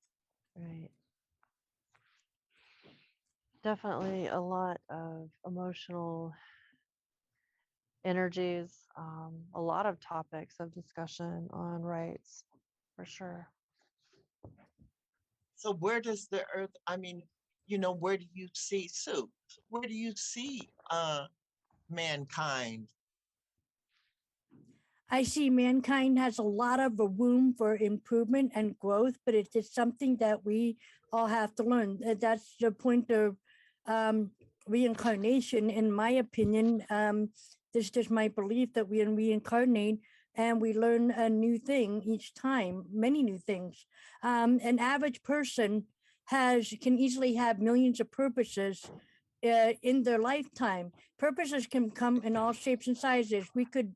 Right. Definitely a lot of emotional energies, a lot of topics of discussion on rights, for sure. So where does the earth, where do you see, Sue? Where do you see mankind? I see mankind has a lot of room for improvement and growth, but it's just something that we all have to learn. That's the point of reincarnation, in my opinion. This is just my belief that we reincarnate and we learn a new thing each time, many new things. An average person can easily have millions of purposes in their lifetime. Purposes can come in all shapes and sizes. We could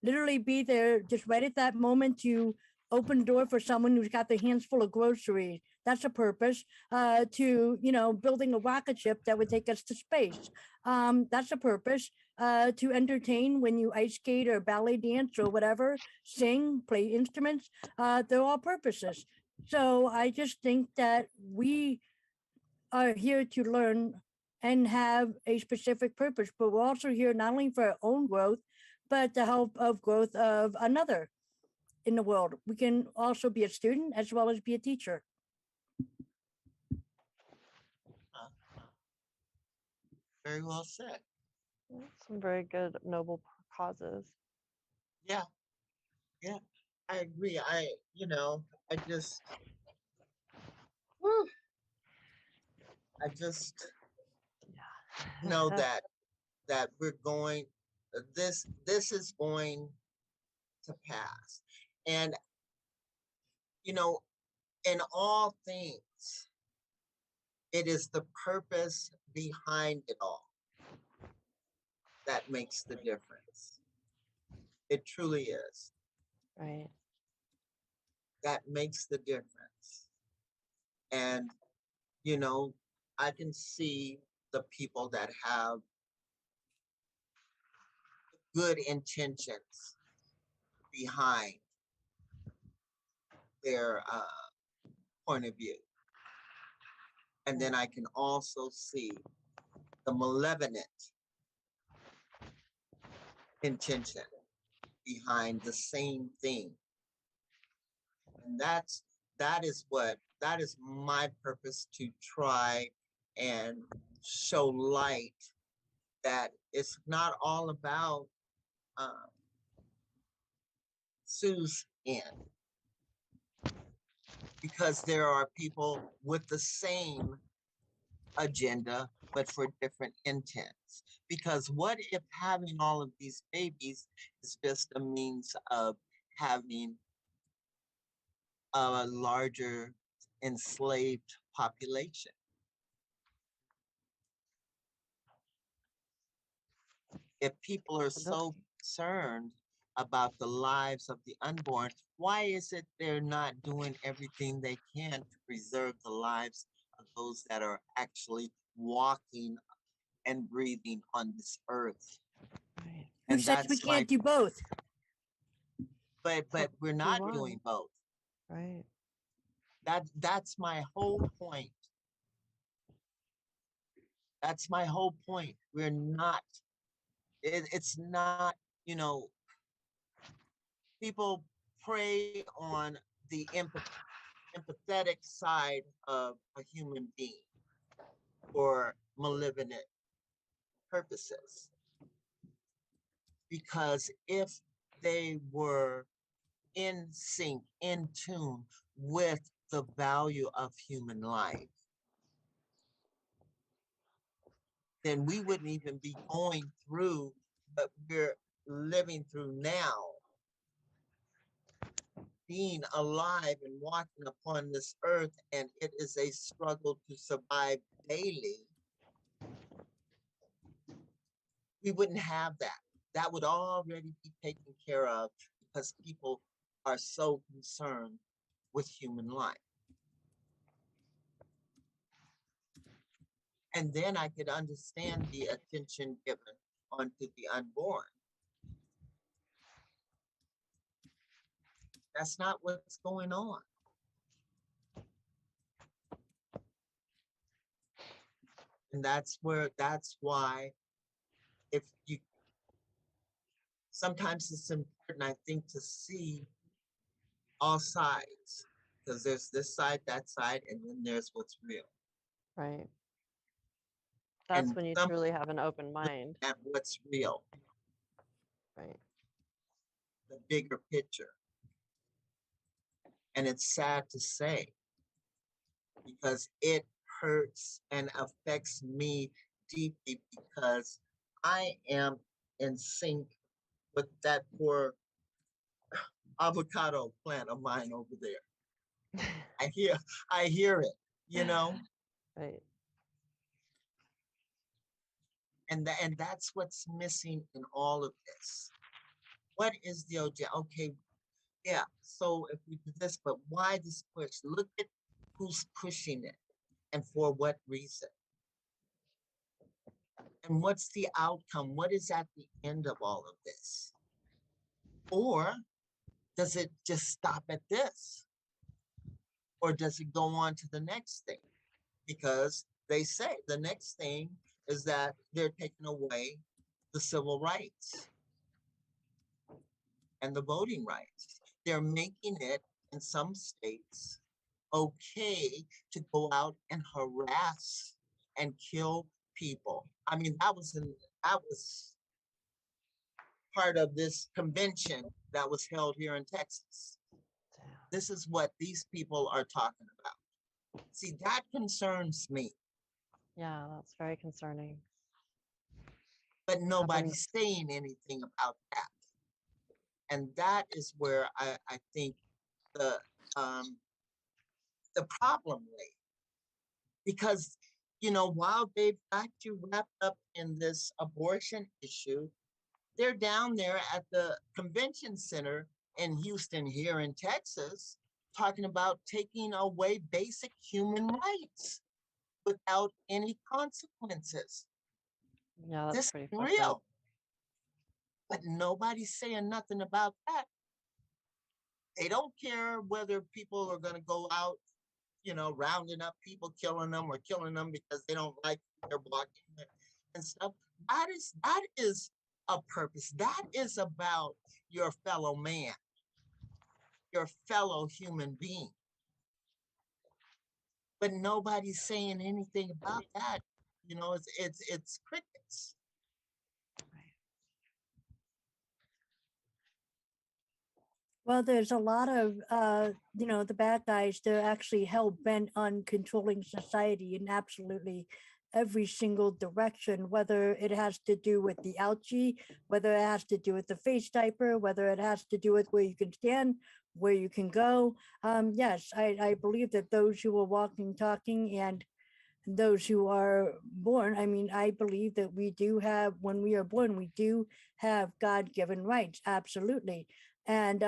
literally be there just right at that moment to open the door for someone who's got their hands full of groceries. That's a purpose. To building a rocket ship that would take us to space. That's a purpose. To entertain when you ice skate or ballet dance or whatever, sing, play instruments. They're all purposes. So I just think that we are here to learn and have a specific purpose, but we're also here not only for our own growth, but the help of growth of another in the world. We can also be a student as well as be a teacher. Very well said. Some very good, noble causes. Yeah, I agree. I just, whew, I just know Yeah. that we're going, this is going, to pass. And, you know, in all things, it is the purpose behind it all that makes the difference. It truly is. Right. That makes the difference. And, you know, I can see the people that have good intentions behind their point of view. And then I can also see the malevolent intention behind the same thing. And that is my purpose, to try and show light that it's not all about Sue's end, because there are people with the same agenda but for different intents. Because what if having all of these babies is just a means of having a larger enslaved population? If people are so concerned about the lives of the unborn, why is it they're not doing everything they can to preserve the lives of those that are actually walking and breathing on this earth? Right. Who And says we that's my, can't do both? but we're Do not one. doing both. Right. That's my whole point. That's my whole point. We're not, it's not, you know, people prey on the empathetic side of a human being for malevolent purposes. Because if they were in sync, in tune with the value of human life, then we wouldn't even be going through what we're living through now. Being alive and walking upon this earth, and it is a struggle to survive daily, we wouldn't have that. That would already be taken care of, because people are so concerned with human life. And then I could understand the attention given onto the unborn. That's not what's going on. And that's why, if you, sometimes it's important, I think, to see all sides, because there's this side, that side, and then there's what's real. Right. That's And when you some truly have an open mind. at what's real, Right. the bigger picture. And it's sad to say, because it hurts and affects me deeply, because I am in sync with that poor avocado plant of mine over there. I hear it, you know, Right. and that's what's missing in all of this. What is the OJ? Okay, yeah. So if we do this, but why this push? Look at who's pushing it, and for what reason, and what's the outcome? What is at the end of all of this? Or does it just stop at this? Or does it go on to the next thing? Because they say the next thing is that they're taking away the civil rights and the voting rights. They're making it, in some states, okay to go out and harass and kill people. I mean, that was part of this convention that was held here in Texas. Damn. This is what these people are talking about. See, that concerns me, Yeah, that's very concerning. but nobody's saying anything about that. And that is where I think the um, the problem lay. Because, while they've got you wrapped up in this abortion issue, they're down there at the convention center in Houston, here in Texas, talking about taking away basic human rights without any consequences. Yeah, that's This is pretty fucked up. real. But nobody's saying nothing about that. They don't care whether people are going to go out, rounding up people, killing them, or killing them because they don't like their blocking and stuff. That is a purpose. That is about your fellow man, your fellow human being. But nobody's saying anything about that. It's crickets. Well, there's a lot of, the bad guys, they're actually hell bent on controlling society in absolutely every single direction, whether it has to do with the ouchie, whether it has to do with the face diaper, whether it has to do with where you can stand, where you can go. Yes, I believe that those who are walking, talking, and those who are born, I mean, I believe that we do have, when we are born, we do have God-given rights, absolutely. And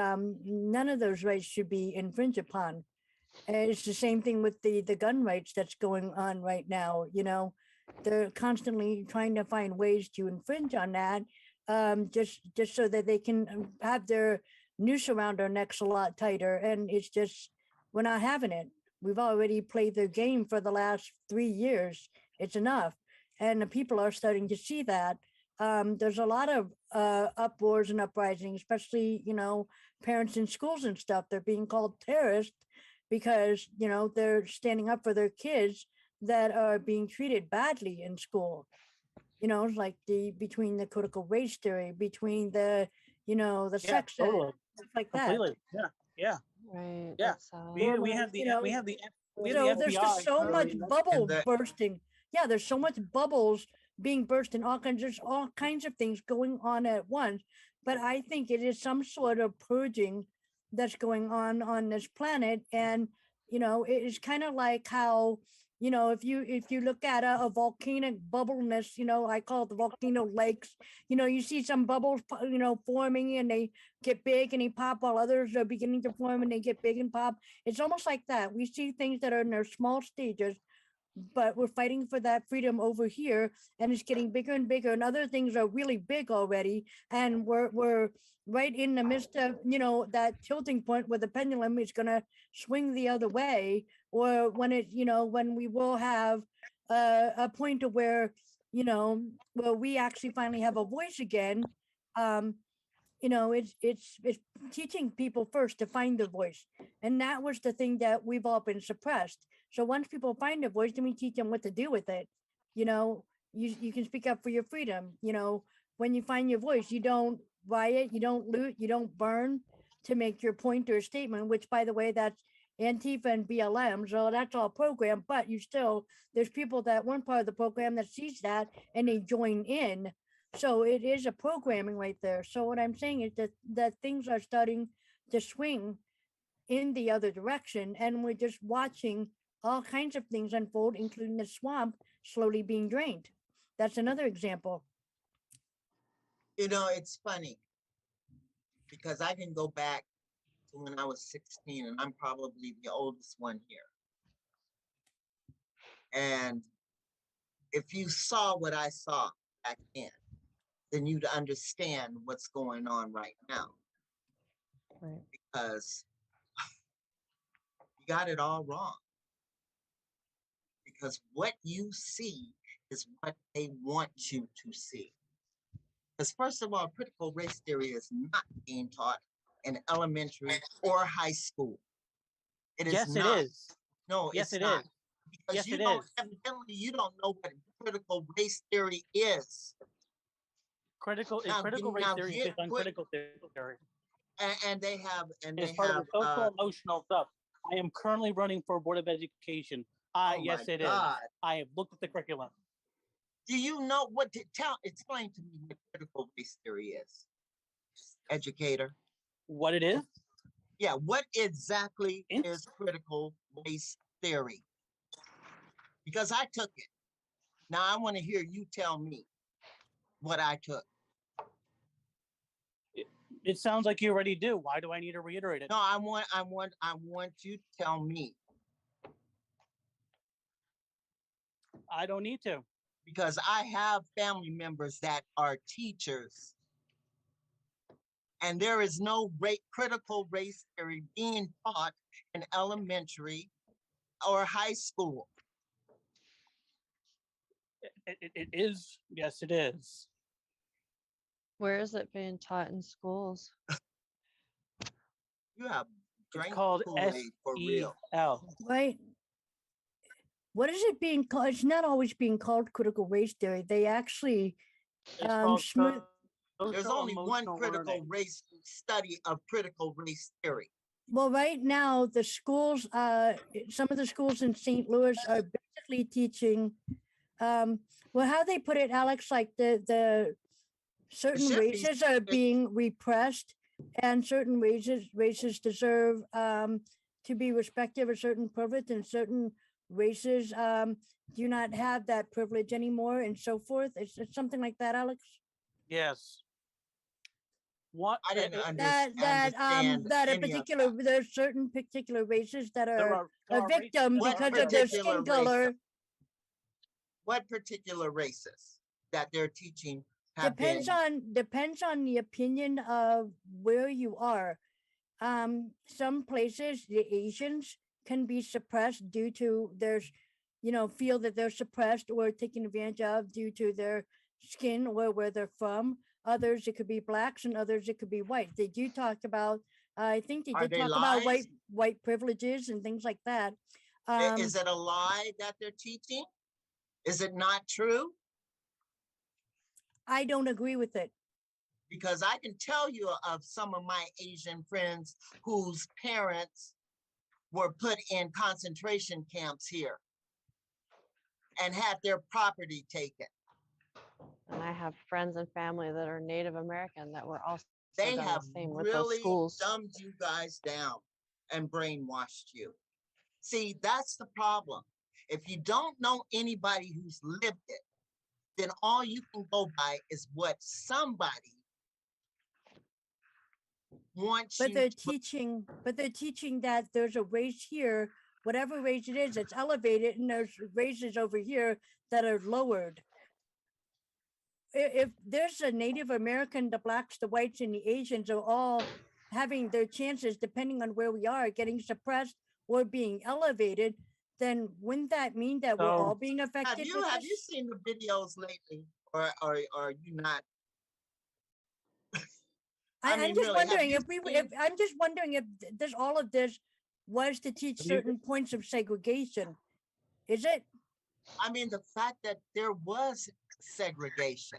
none of those rights should be infringed upon. And it's the same thing with the gun rights that's going on right now. They're constantly trying to find ways to infringe on that, just so that they can have their noose around our necks a lot tighter. And it's just, we're not having it. We've already played the game for the last 3 years. It's enough. And the people are starting to see that. There's a lot of uproars and uprisings, especially, parents in schools and stuff. They're being called terrorists because, they're standing up for their kids that are being treated badly in school. Like between the critical race theory, between the, the sex, totally. stuff like Completely. that. Yeah. Right. Yeah. That's We have the we have the So there's just FBI so much bubble the- bursting. Yeah, there's so much bubbles being burst and there's all kinds of things going on at once. But I think it is some sort of purging that's going on this planet. And, it is kind of like how, if you look at a volcanic bubbleness, I call it the volcano lakes, you see some bubbles, forming and they get big and they pop while others are beginning to form and they get big and pop. It's almost like that. We see things that are in their small stages, but we're fighting for that freedom over here and it's getting bigger and bigger and other things are really big already. And we're right in the midst of, that tilting point where the pendulum is going to swing the other way, or when when we will have a point of where, where we actually finally have a voice again. It's teaching people first to find their voice. And that was the thing that we've all been suppressed. So once people find their voice, then we teach them what to do with it. You can speak up for your freedom. When you find your voice, you don't riot, you don't loot, you don't burn to make your point or statement, which by the way, that's Antifa and BLM. So that's all programmed, but there's people that weren't part of the program that sees that and they join in. So it is a programming right there. So what I'm saying is that things are starting to swing in the other direction, and we're just watching all kinds of things unfold, including the swamp slowly being drained. That's another example. It's funny because I can go back to when I was 16 and I'm probably the oldest one here. And if you saw what I saw back then you'd understand what's going on right now. right. Because you got it all wrong. Because what you see is what they want you to see. Because first of all, critical race theory is not being taught in elementary or high school. It is Yes, not. it is. No, Yes, it's it not. is. Because Yes, it is. evidently you don't know what critical race theory is. Critical Now, critical race now theory is get- based on put- critical theory. And they have, It's part of the social emotional stuff. I am currently running for Board of Education. Oh Yes, my it is. God. I have looked at the curriculum. Do you know explain to me what critical race theory is, educator? What it is? Yeah, what exactly In- is critical race theory? Because I took it. Now I want to hear you tell me what I took. It sounds like you already do. Why do I need to reiterate it? No, I want you to tell me, I don't need to. because I have family members that are teachers, and there is no critical race theory being taught in elementary or high school. It is. Yes, it is. Where is it being taught in schools? You have It's drank called Kool-Aid for real. SEL. Right? What is it being called? It's not always being called critical race theory. They actually It's called smooth. There's social only one emotional critical learning. race study of critical race theory. Well, right now the schools, some of the schools in St. Louis are basically teaching. Well, how they put it, Alex, like the certain should be races are being repressed, and certain races deserve to be respected of certain privilege, and certain races do not have that privilege anymore, and so forth. It's something like that, Alex. Yes. What I didn't That understand that a any of particular that. there's certain particular races that there are are a victim What because of their particular skin race? color. What particular races that they're teaching have Depends on the opinion of where you are. Some places the Asians can be suppressed due to their feel that they're suppressed or taken advantage of due to their skin or where they're from. Others it could be blacks, and others it could be white. They do talk about, I think they Are did they talk about lies? white privileges and things like that. Is it a lie that they're teaching? Is it not true? I don't agree with it. Because I can tell you of some of my Asian friends whose parents were put in concentration camps here and had their property taken. And I have friends and family that are Native American that were also They done have the same with those really schools. dumbed you guys down and brainwashed you. See, that's the problem. If you don't know anybody who's lived it, then all you can go by is what somebody wants But you they're to. teaching that there's a race here, whatever race it is, it's elevated, and there's races over here that are lowered. If there's a Native American, the blacks, the whites, and the Asians are all having their chances, depending on where we are, getting suppressed or being elevated, then wouldn't that mean that we're all being affected? Have you seen the videos lately, or are you not? I'm just wondering if I'm just wondering if this all of this was to teach certain points of segregation. Is it? I mean, the fact that there was segregation,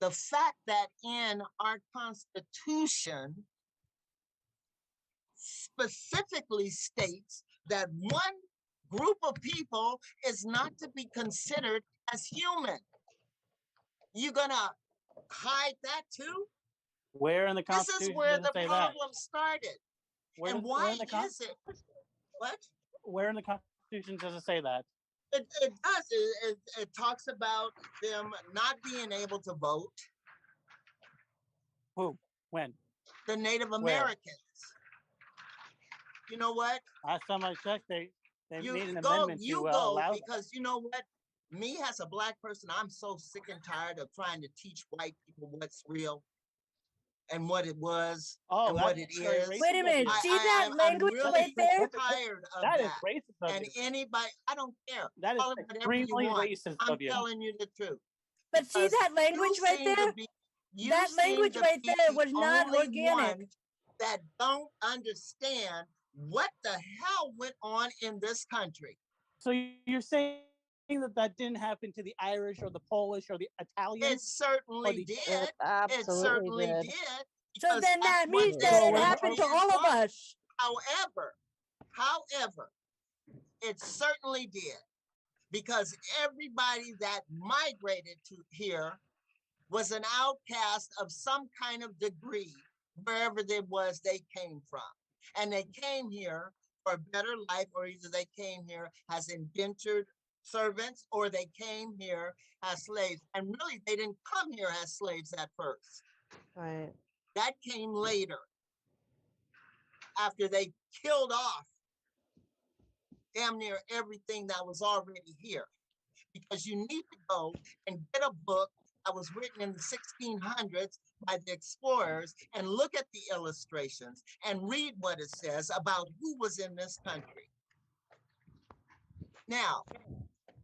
the fact that in our Constitution specifically states that one group of people is not to be considered as human. You gonna hide that too? Where in the This Constitution is where does it the say problem started. Where And does- why where in the is it? What? Where in the Constitution does it say that? It does. It talks about them not being able to vote, Who? When? the Native Where? Americans. You know what? Last time I checked, they You made an go, amendment you to go, allow that. because you know what? Me as a black person, I'm so sick and tired of trying to teach white people what's real and what it was Oh, and what that's it very is. racist Wait a of minute. you. See that language I'm right really there? tired of That is that. racist of And you. anybody, I don't care. That is Call it whatever you extremely want. racist I'm of you. telling you the truth. But see Because that language you right seem to there? be- you That seem language to right be there the was not only organic. one that don't understand what the hell went on in this country. So you're saying that didn't happen to the Irish or the Polish or the It Italians? certainly did. It It absolutely certainly did. did. So because then that's that what means this that it So, happened to country all is of like. us. However, it certainly did, because everybody that migrated to here was an outcast of some kind of degree wherever they was they came from. And they came here for a better life, or either they came here as indentured servants or they came here as slaves. And really, they didn't come here as slaves at first. Right. That came later, after they killed off damn near everything that was already here. Because you need to go and get a book that was written in the 1600s by the explorers and look at the illustrations and read what it says about who was in this country. Now,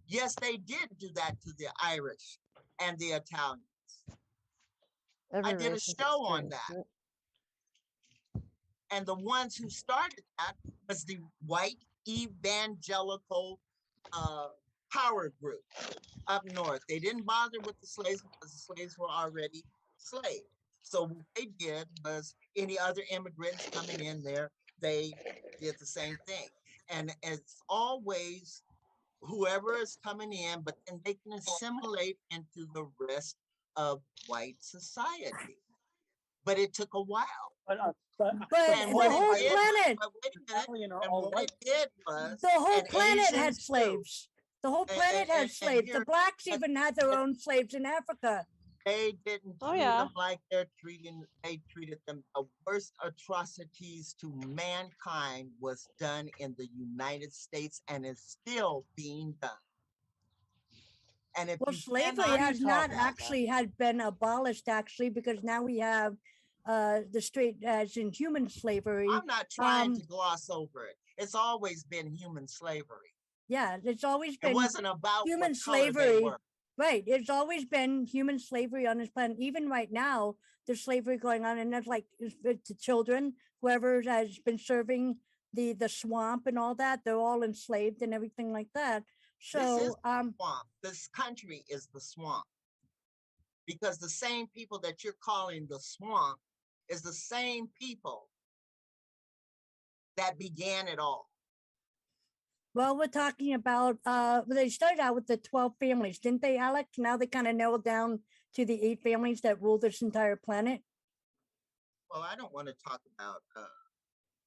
yes, they did do that to the Irish and the Italians. Every I did a race has show on experienced that. it. And the ones who started that was the white evangelical power group up north. They didn't bother with the slaves because the slaves were already slaves. So what they did was any other immigrants coming in there, they did the same thing. And it's always whoever is coming in, but then they can assimilate into the rest of white society. But it took a while. But And the what whole it did, planet, but wait a minute, Italian are and all what white. it did was, the whole and planet had Asians too. slaves. The whole planet had and slaves. The here, blacks even had their own slaves in Africa. they didn't Oh, treat yeah. them like they treated them. The worst atrocities to mankind was done in the United States and is still being done. And if Well, you slavery cannot has talk not about actually had been abolished, actually, because now we have the straight as in human slavery. I'm not trying Um, to gloss over it. It's always been human slavery. Yeah, it's always It been wasn't about human what color they slavery. were. Right. It's always been human slavery on this planet. Even right now, there's slavery going on, and that's like it's the children, whoever has been serving the swamp and all that, they're all enslaved and everything like that. This is So the swamp. This country is the swamp. Because the same people that you're calling the swamp is the same people that began it all. well, we're talking about they started out with the 12 families, didn't they, Alex? Now they kind of narrowed down to the 8 families that rule this entire planet. Well, I don't want to talk about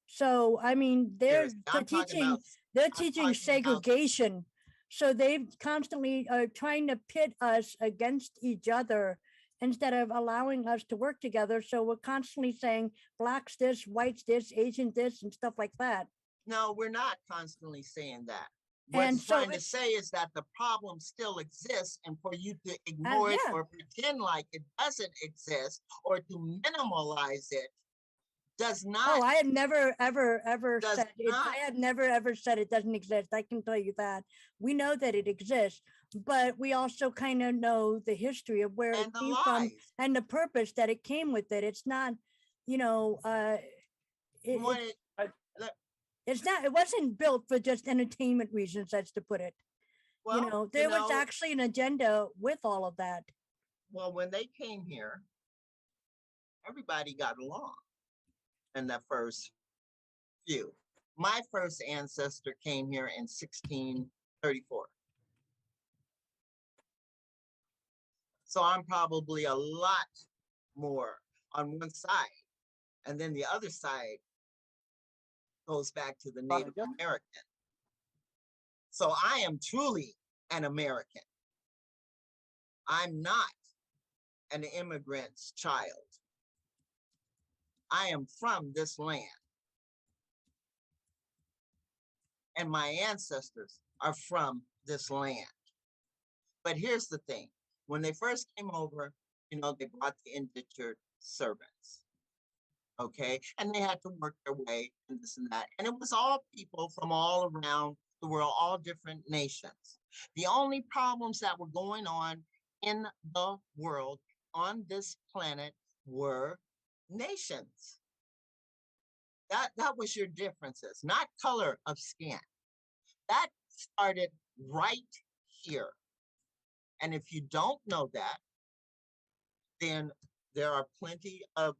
So I mean, they're I'm talking teaching about they're I'm teaching talking about segregation. So they constantly are trying to pit us against each other instead of allowing us to work together. So we're constantly saying blacks this, whites this, Asian this, and stuff like that. no, we're not constantly saying that. What And it's so trying to say is that the problem still exists, and for you to And ignore it yeah, or pretend like it doesn't exist or to minimalize it does oh, not I had never, ever does said it. not I had never, ever said it doesn't exist. I can tell you that. We know that it exists, but we also kind of know the history of where it and the came from lies. and the purpose that it came with it. It's not, you know, You it, want it's, it, look, it's not, it wasn't built for just entertainment reasons, that's to put it. You well, know, there was actually an agenda with all of that. well, when they came here, everybody got along in the first few. My first ancestor came here in 1634. So I'm probably a lot more on one side. And then the other side goes back to the Native American. So I am truly an American. I'm not an immigrant's child. I am from this land. And my ancestors are from this land. But here's the thing. When they first came over, you know, they brought the indentured servants. Okay. And they had to work their way and this and that. And it was all people from all around the world, all different nations. The only problems that were going on in the world on this planet were nations. That was your differences, not color of skin. That started right here. And if you don't know that, then there are plenty of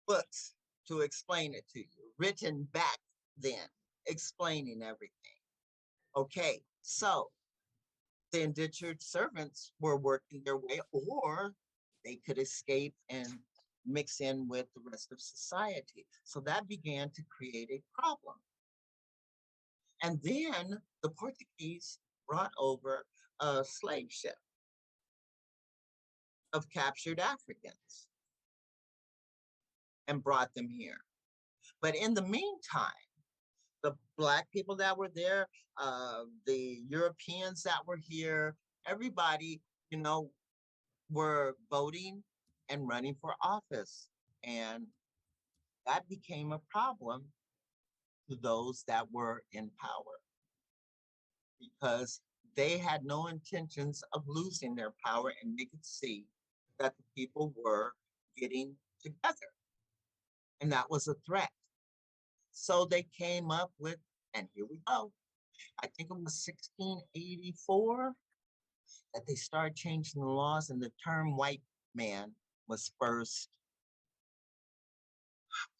books to explain it to you, written back then, explaining everything. Okay, so the indentured servants were working their way, or they could escape and mix in with the rest of society. So that began to create a problem. And then the Portuguese brought over a slave ship of captured Africans and brought them here. But in the meantime, the Black people that were there, the Europeans that were here, everybody, you know, were voting and running for office. And that became a problem to those that were in power because they had no intentions of losing their power, and they could see that the people were getting together. And that was a threat. So they came up with, and here we go. I think it was 1684 that they started changing the laws, and the term white man was first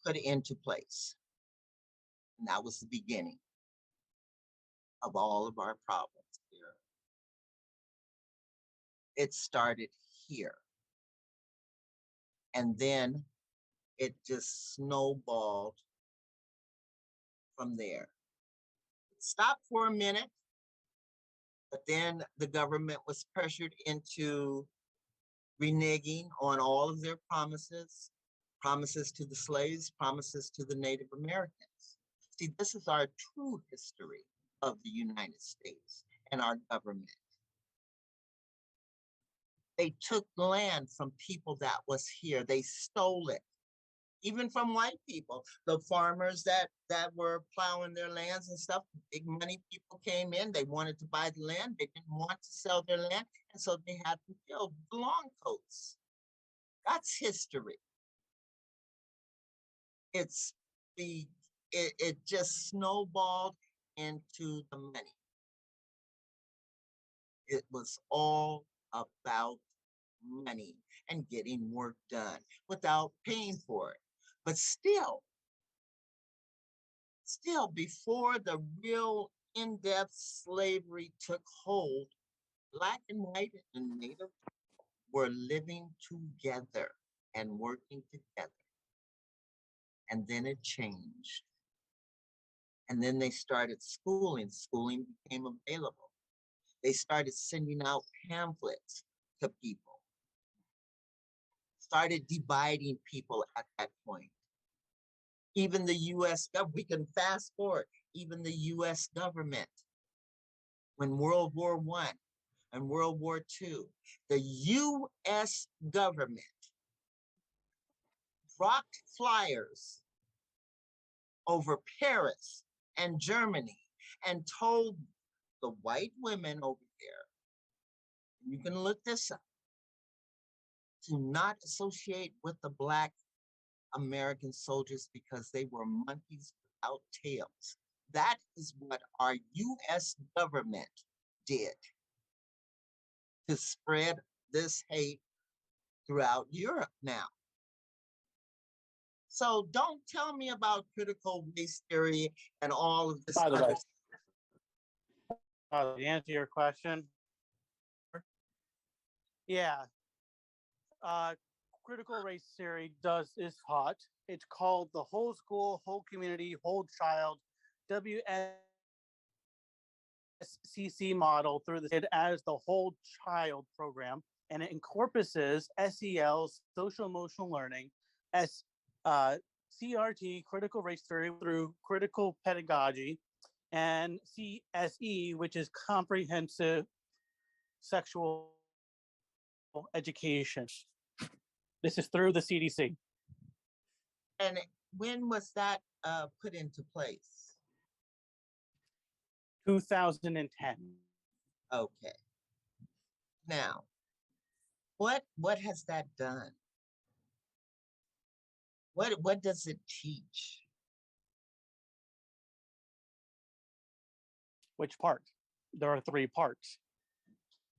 put into place. And that was the beginning of all of our problems here. It started here. And then it just snowballed from there. It stopped for a minute, but then the government was pressured into reneging on all of their promises, promises to the slaves, promises to the Native Americans. See, this is our true history of the United States and our government. They took land from people that was here. They stole it, even from white people. The farmers that were plowing their lands and stuff, big money people came in. They wanted to buy the land. They didn't want to sell their land, and so they had to build long coats. That's history. It just snowballed into the money. It was all about money and getting work done without paying for it. But still, before the real in-depth slavery took hold, Black and white and Native were living together and working together. And then it changed. And then they started schooling. Schooling became available. They started sending out pamphlets to people, started dividing people at that point. Even the US government, we can fast forward, even the US government, when World War I and World War II, the US government dropped flyers over Paris and Germany and told the white women over there, you can look this up, to not associate with the Black American soldiers because they were monkeys without tails. That is what our US government did to spread this hate throughout Europe now. So don't tell me about critical race theory and all of this By the other way, stuff. to answer your question, yeah, critical race theory is hot. It's called the whole school, whole community, whole child, WSCC model through the as the whole child program, and it encompasses SEL, social emotional learning, CRT, critical race theory through critical pedagogy, and CSE, which is comprehensive sexual education. This is through the CDC. And when was that put into place? 2010. Okay. Now, what has that done? What does it teach? Which part? There are 3 parts.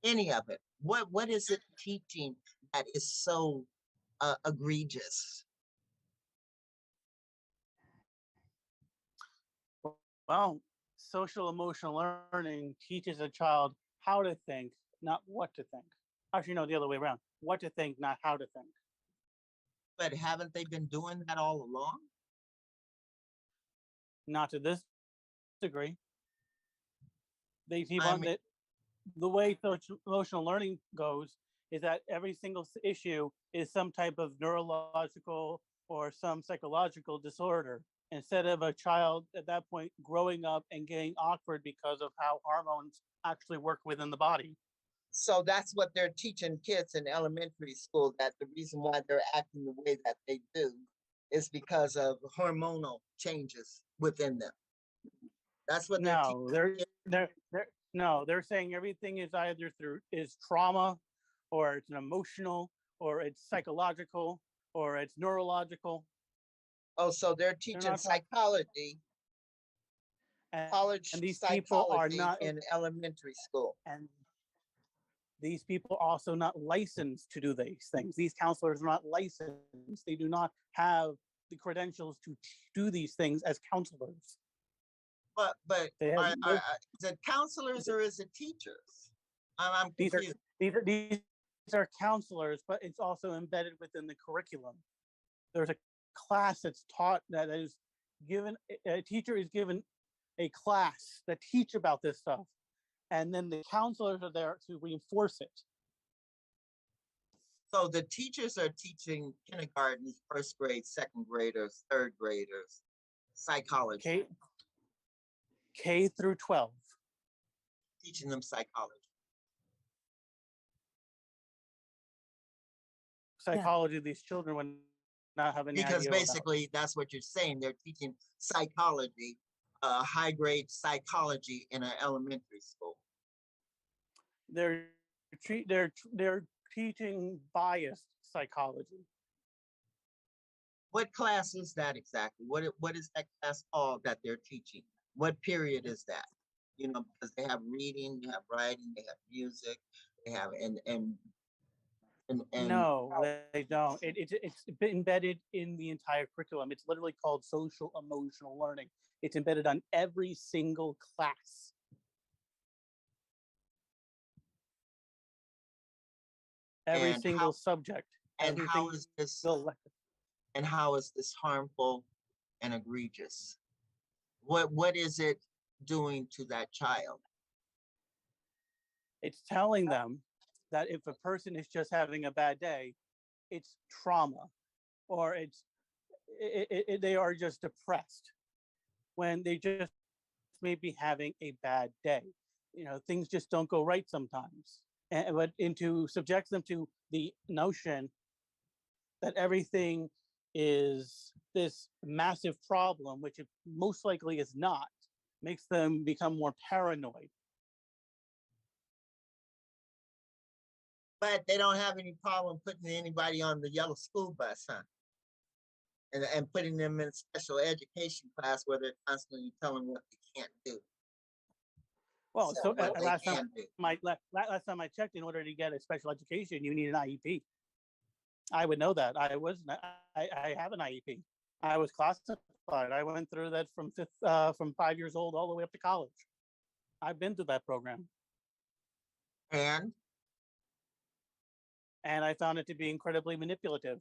Any of it. What is it teaching that is so egregious? Well, social emotional learning teaches a child how to think, not what to think. Actually, no, the other way around. What to think, not how to think. But haven't they been doing that all along? Not to this degree. They keep I on mean, that. The way emotional learning goes is that every single issue is some type of neurological or some psychological disorder, instead of a child at that point growing up and getting awkward because of how hormones actually work within the body. so that's what they're teaching kids in elementary school, that the reason why they're acting the way that they do is because of hormonal changes within them. That's what they're No, teaching kids. they're saying everything is either is trauma, or it's an emotional, or it's psychological, or it's neurological. Oh, so they're They're teaching not talking, psychology, and, college and these people are psychology not, in elementary school. and these people are also not licensed to do these things. These counselors are not licensed. They do not have the credentials to do these things as counselors. But They have is it counselors or is it teachers? I'm these are confused. these are counselors, but it's also embedded within the curriculum. There's a class that's taught that is given. A teacher is given a class that teach about this stuff, and then the counselors are there to reinforce it. So the teachers are teaching kindergarten, first grade, second graders, third graders, psychology, K through 12. teaching them psychology. Psychology of these children would not have any Because idea basically that's what you're saying. They're teaching psychology, high grade psychology in an elementary school. They're teaching biased psychology. What class is that exactly? What is that class called that they're teaching? What period is that? You know, because they have reading, they have writing, they have music, they have and No, they don't. It's embedded in the entire curriculum. It's literally called social emotional learning. It's embedded on every single class. Every and single how subject. and Every how is this single lesson. and how is this harmful and egregious? What is it doing to that child? It's telling them that if a person is just having a bad day, it's trauma, or they are just depressed, when they just may be having a bad day. You know, things just don't go right sometimes. And to subject them to the notion that everything is this massive problem, which it most likely is not, makes them become more paranoid. But they don't have any problem putting anybody on the yellow school bus, huh? And putting them in special education class where they're constantly telling what they can't do. Well, so what they last can do. last time I checked, in order to get a special education, you need an IEP. I would know that. I have an IEP. I was classified. I went through that from 5 years old all the way up to college. I've been through that program, And and I found it to be incredibly manipulative.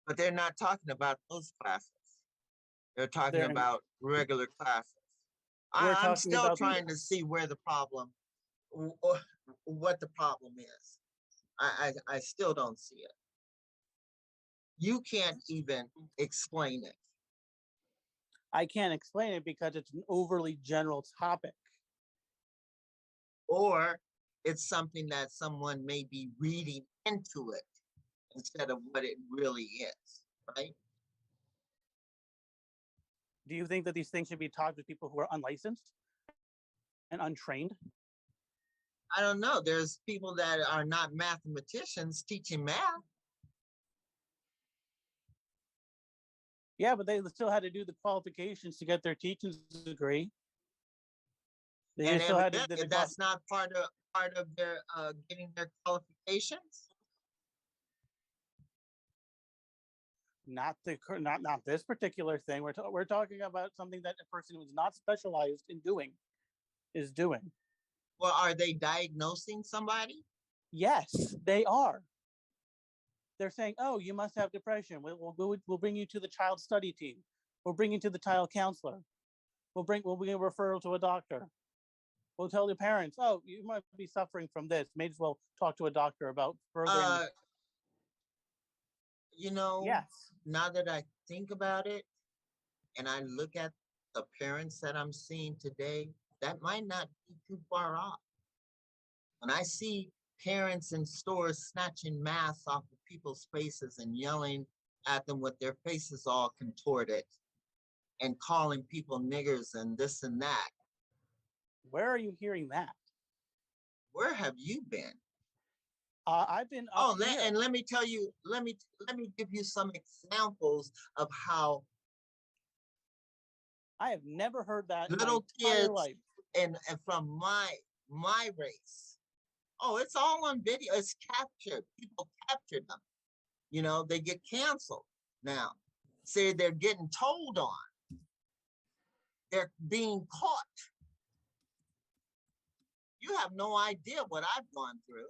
but they're not talking about those classes. They're talking They're- about regular classes. We're I'm talking still about trying to see where the problem, or what the problem is. I still don't see it. You can't even explain it. I can't explain it because it's an overly general topic. Or it's something that someone may be reading into it instead of what it really is, right? Do you think that these things should be taught to people who are unlicensed and untrained? I don't know. There's people that are not mathematicians teaching math. Yeah, but they still had to do the qualifications to get their teaching degree. They And still had to do evidently the that's not part of their getting their qualifications. not this particular thing. We're talking about something that a person who's not specialized in doing is doing. Well, are they diagnosing somebody? Yes, they are. they're saying, oh, you must have depression. We'll bring you to the child study team. We'll bring you to the child counselor. We'll bring a referral to a doctor. We'll tell the parents, oh, you might be suffering from this. May as well talk to a doctor about further. Yes. Now that I think about it, and I look at the parents that I'm seeing today, that might not be too far off. When I see parents in stores snatching masks off of people's faces and yelling at them with their faces all contorted and calling people niggers and this and that. Where are you hearing that? Where have you been? I've been. And let me tell you, let me give you some examples of how I have never heard that little in my kids life. And from my race. Oh, it's all on video. It's captured. People captured them. They get canceled now. Say they're getting told on. They're being caught. You have no idea what I've gone through.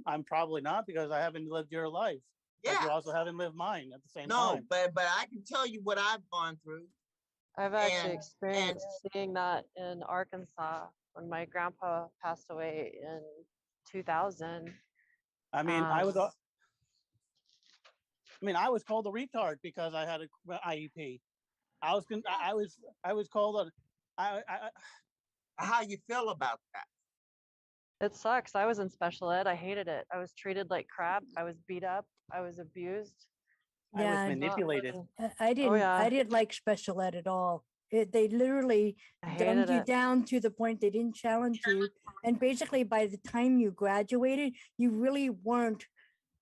I'm probably not, because I haven't lived your life. Yeah. But you also haven't lived mine at the same No, time. but I can tell you what I've gone through. I've actually experienced seeing that in Arkansas when my grandpa passed away in 2000. I mean, I was called a retard because I had an IEP. I was called How you feel about that? It sucks. I was in special ed. I hated it. I was treated like crap. I was beat up. I was abused. I was manipulated. I didn't. Oh, yeah. I didn't like special ed at all. They literally dumbed you down to the point they didn't challenge you, and basically by the time you graduated, you really weren't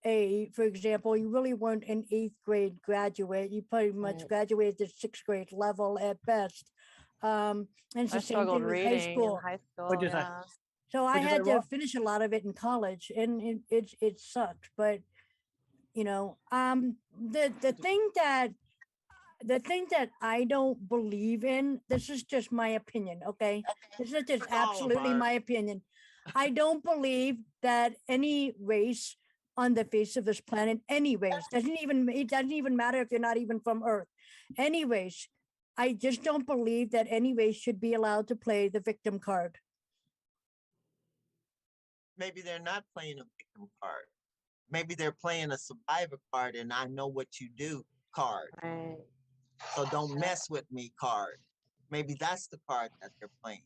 for example, you really weren't an 8th grade graduate. You pretty much graduated at 6th grade level at best. And it's the same thing with high school. So I had to finish a lot of it in college, and it sucked. But the thing that I don't believe in, this is just my opinion, okay? This is just absolutely my opinion. I don't believe that any race on the face of this planet, any race, it doesn't even matter if you're not even from Earth. Any race, I just don't believe that any race should be allowed to play the victim card. Maybe they're not playing a victim card. Maybe they're playing a survivor card, and I know what you do card. Right. So don't mess with me card. Maybe that's the card that they're playing.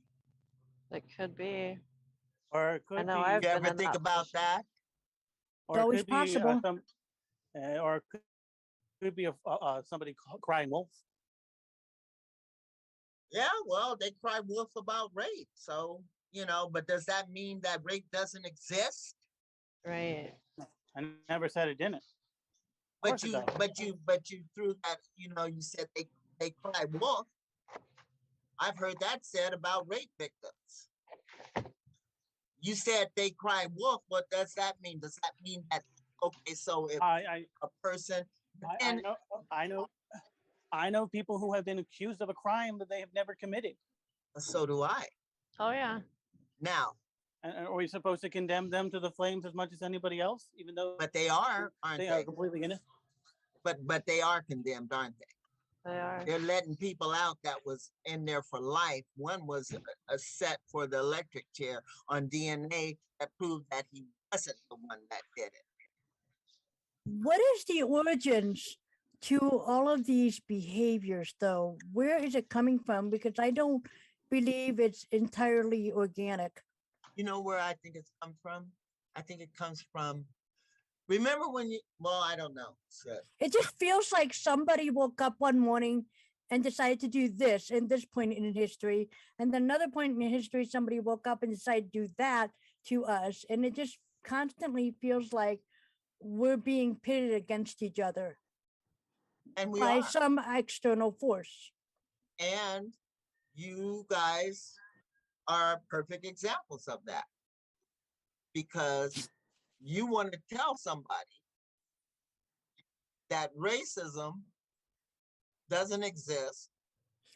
It could be. Or it could be. You ever think about that? Or it's always possible. Or it could be somebody crying wolf. Yeah, well, they cry wolf about rape. So, but does that mean that rape doesn't exist? Right. I never said it didn't. But you threw that, you said they cry wolf. I've heard that said about rape victims. You said they cry wolf. What does that mean? Does that mean that, okay, so if a person... I know people who have been accused of a crime that they have never committed. So do I. Oh, yeah. Now... And are we supposed to condemn them to the flames as much as anybody else, even though? But they are, aren't they? They are completely innocent. But they are condemned, aren't they? They are. They're letting people out that was in there for life. One was a set for the electric chair on DNA that proved that he wasn't the one that did it. What is the origins to all of these behaviors, though? Where is it coming from? Because I don't believe it's entirely organic. You know where I think it's come from? I think it comes from, remember when I don't know. It just feels like somebody woke up one morning and decided to do this in this point in history. And then another point in history, somebody woke up and decided to do that to us. And it just constantly feels like we're being pitted against each other. And by some external force. And you guys are perfect examples of that, because you want to tell somebody that racism doesn't exist.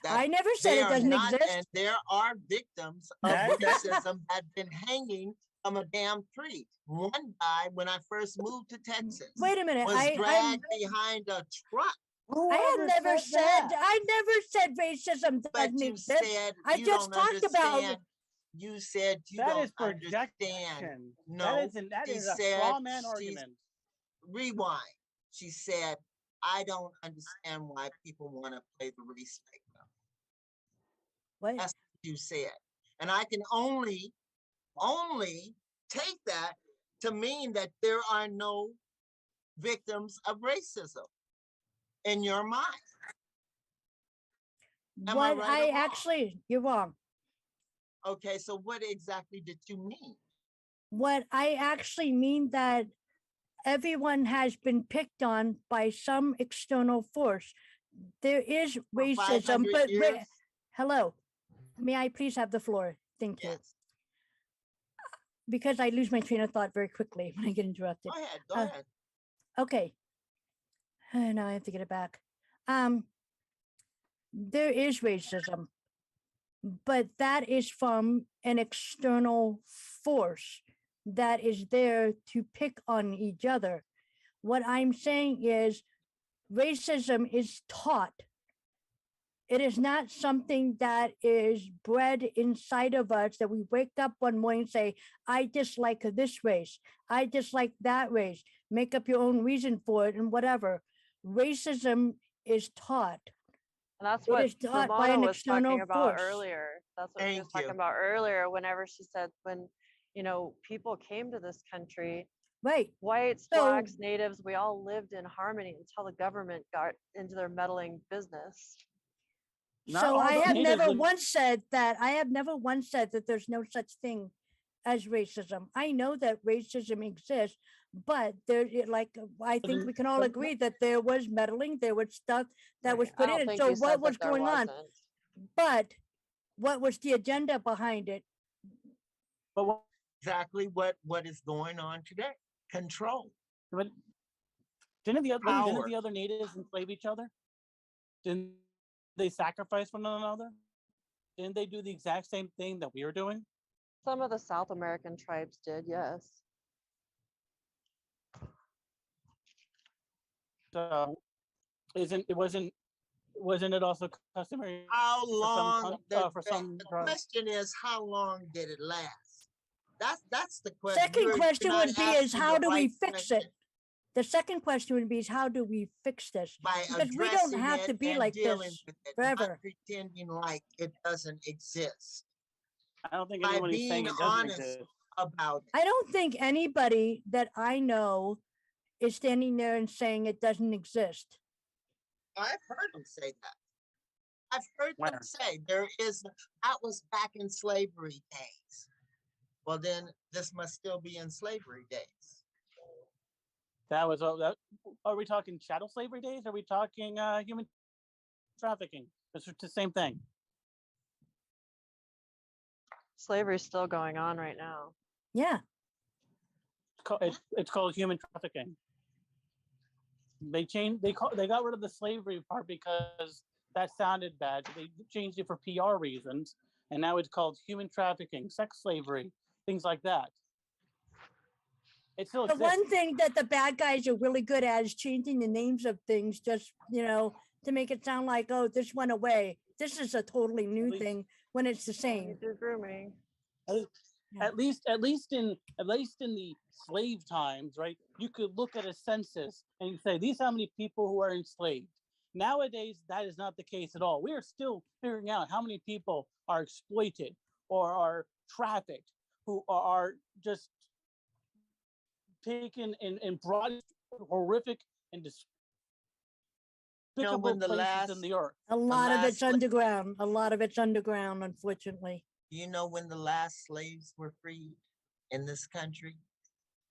I never said it doesn't exist. And there are victims of racism that have been hanging from a damn tree. One guy, when I first moved to Texas, Wait a minute. was dragged behind a truck. I have never said, I never said racism But doesn't you exist. said I you just don't talked about understand. You said you That don't is understand. projection. No, that she is a said straw man she's argument. rewind. She said, I don't understand why people want to play the race makeup. what? That's what you said. And I can only take that to mean that there are no victims of racism in your mind. Am I What right or I wrong? actually, you're wrong. Okay, so what exactly did you mean? What I actually mean that everyone has been picked on by some external force. There is For racism, 500 but years? hello, may I please have the floor? Thank you. Yes. Because I lose my train of thought very quickly when I get interrupted. Go ahead, go ahead. Okay. Now I have to get it back. There is racism, but that is from an external force that is there to pick on each other. What I'm saying is racism is taught. It is not something that is bred inside of us that we wake up one morning and say, I dislike this race. I dislike that race. Make up your own reason for it and whatever. Racism is taught. And that's It what is taught by Ramona an was talking external about force. earlier. That's what she Thank was talking you. about earlier whenever she said when, you know, people came to this country, Right. whites, So- blacks, natives, we all lived in harmony until the government got into their meddling business. Not So all I the have natives never live- once said that. I have never once said that there's no such thing as racism. I know that racism exists, but I think we can all but- agree that there was meddling, there was stuff that was Right. put I don't in. think So you said what that was there going on? wasn't. But what was the agenda behind it? But what, Exactly what is going on today. Control. but didn't the Power. other natives enslave each other? Didn't they sacrifice one another? Didn't they do the exact same thing that we were doing? Some of the South American tribes did, yes. So wasn't it also customary How for some long? some The tribes? question is, how long did it last? That's the question. Second You're question not would be is asking how the do we right fix it? question The second question would be is how do we fix this? by Because we don't addressing have it to be and like dealing this with it, forever. not pretending like it doesn't exist. I don't think By anybody's saying being it doesn't honest exist. about it. I don't think anybody that I know is standing there and saying it doesn't exist. I've heard them say that. I've heard them Where? say there is. That was back in slavery days. Well, then this must still be in slavery days. That was that. Are we talking chattel slavery days? Are we talking human trafficking? It's the same thing. Slavery's still going on right now. Yeah. It's called human trafficking. They got rid of the slavery part because that sounded bad. They changed it for PR reasons, and now it's called human trafficking, sex slavery, things like that. It still The exists. one thing that the bad guys are really good at is changing the names of things just, to make it sound like, oh, this went away. This is a totally new least- thing when it's the same. Through grooming. At least in the slave times, right? You could look at a census and you say, these are how many people who are enslaved. Nowadays, that is not the case at all. We are still figuring out how many people are exploited or are trafficked, who are just taken in broad, horrific, and despicable when the places in the earth. A lot of it's last- underground. A lot of it's underground, unfortunately. Do you know when the last slaves were freed in this country?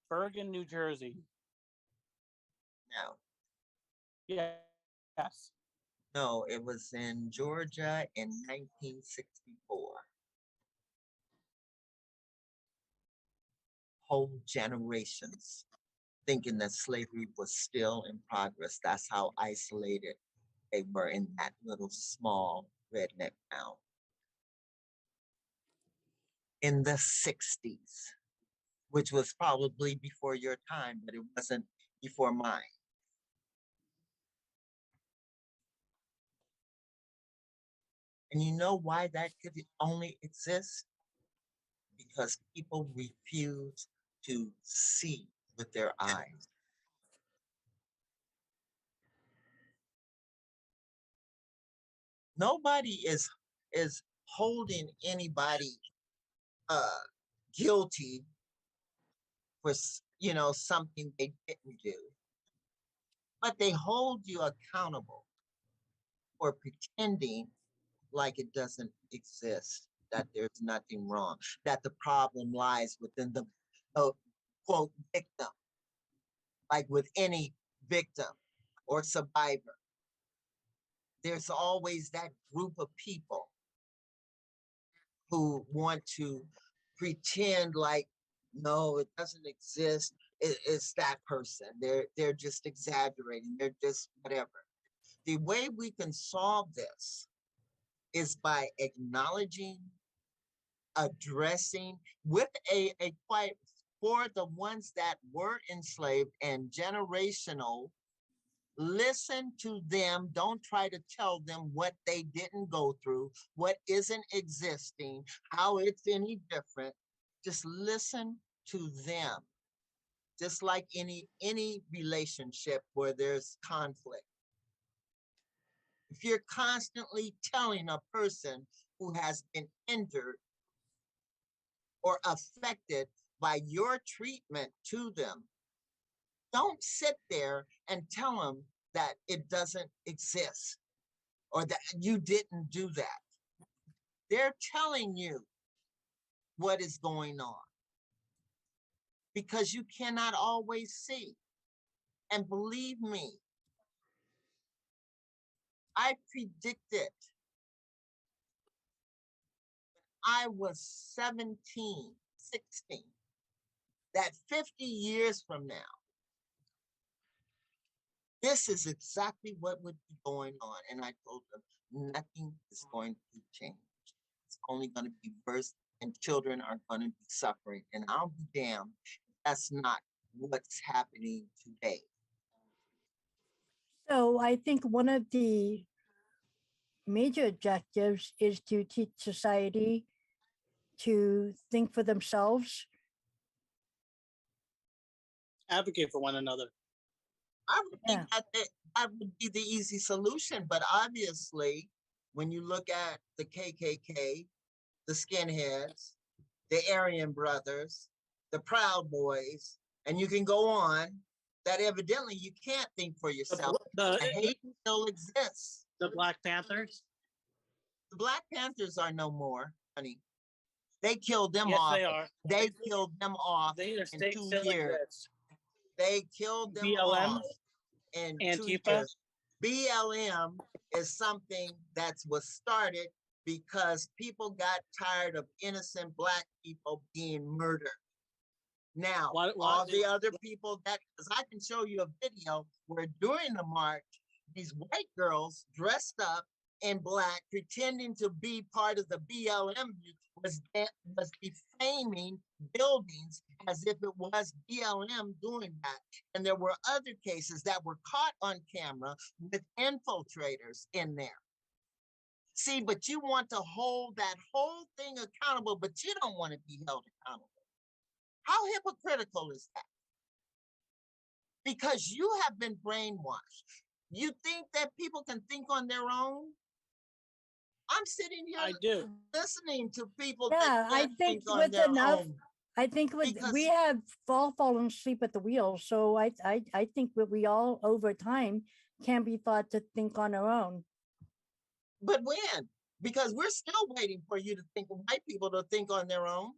Bergen, New Jersey. No. Yes. No, it was in Georgia in 1964. Whole generations thinking that slavery was still in progress. That's how isolated they were in that little small redneck town. In the 60s, which was probably before your time, but it wasn't before mine. And you know why that could only exist? Because people refuse to see with their eyes. Nobody is holding anybody guilty for something they didn't do, but they hold you accountable for pretending like it doesn't exist, that there's nothing wrong, that the problem lies within the quote victim, like with any victim or survivor. There's always that group of people who want to pretend like, no, it doesn't exist. It's that person. They're just exaggerating. They're just whatever. The way we can solve this is by acknowledging, addressing with a quiet for the ones that were enslaved and generational. Listen to them. Don't try to tell them what they didn't go through, what isn't existing, how it's any different. Just listen to them. Just like any relationship where there's conflict. If you're constantly telling a person who has been injured or affected by your treatment to them, don't sit there and tell them that it doesn't exist or that you didn't do that. They're telling you what is going on because you cannot always see. And believe me, I predicted I was 17, 16, that 50 years from now, this is exactly what would be going on. And I told them, nothing is going to change. It's only going to be worse, and children are going to be suffering. And I'll be damned if that's not what's happening today. So I think one of the major objectives is to teach society to think for themselves. Advocate for one another. I would think that would be the easy solution. But obviously, when you look at the KKK, the skinheads, the Aryan brothers, the Proud Boys, and you can go on, that evidently you can't think for yourself. The hate still exists. The Black Panthers? The Black Panthers are no more, honey. They killed them Yes, off. they are. They killed them off in 2 years. They killed them BLM? off in Antifa? 2 years. BLM is something that was started because people got tired of innocent Black people being murdered. Now, all the other people because I can show you a video where during the march, these white girls dressed up in Black, pretending to be part of the BLM, was defaming buildings as if it was BLM doing that. And there were other cases that were caught on camera with infiltrators in there. See, but you want to hold that whole thing accountable, but you don't want to be held accountable. How hypocritical is that? Because you have been brainwashed. You think that people can think on their own? I'm sitting here listening to people that can't think on their own. I think we have fallen asleep at the wheel. So I think that we all over time can be thought to think on our own. But when? Because we're still waiting for you to think, white people to think on their own.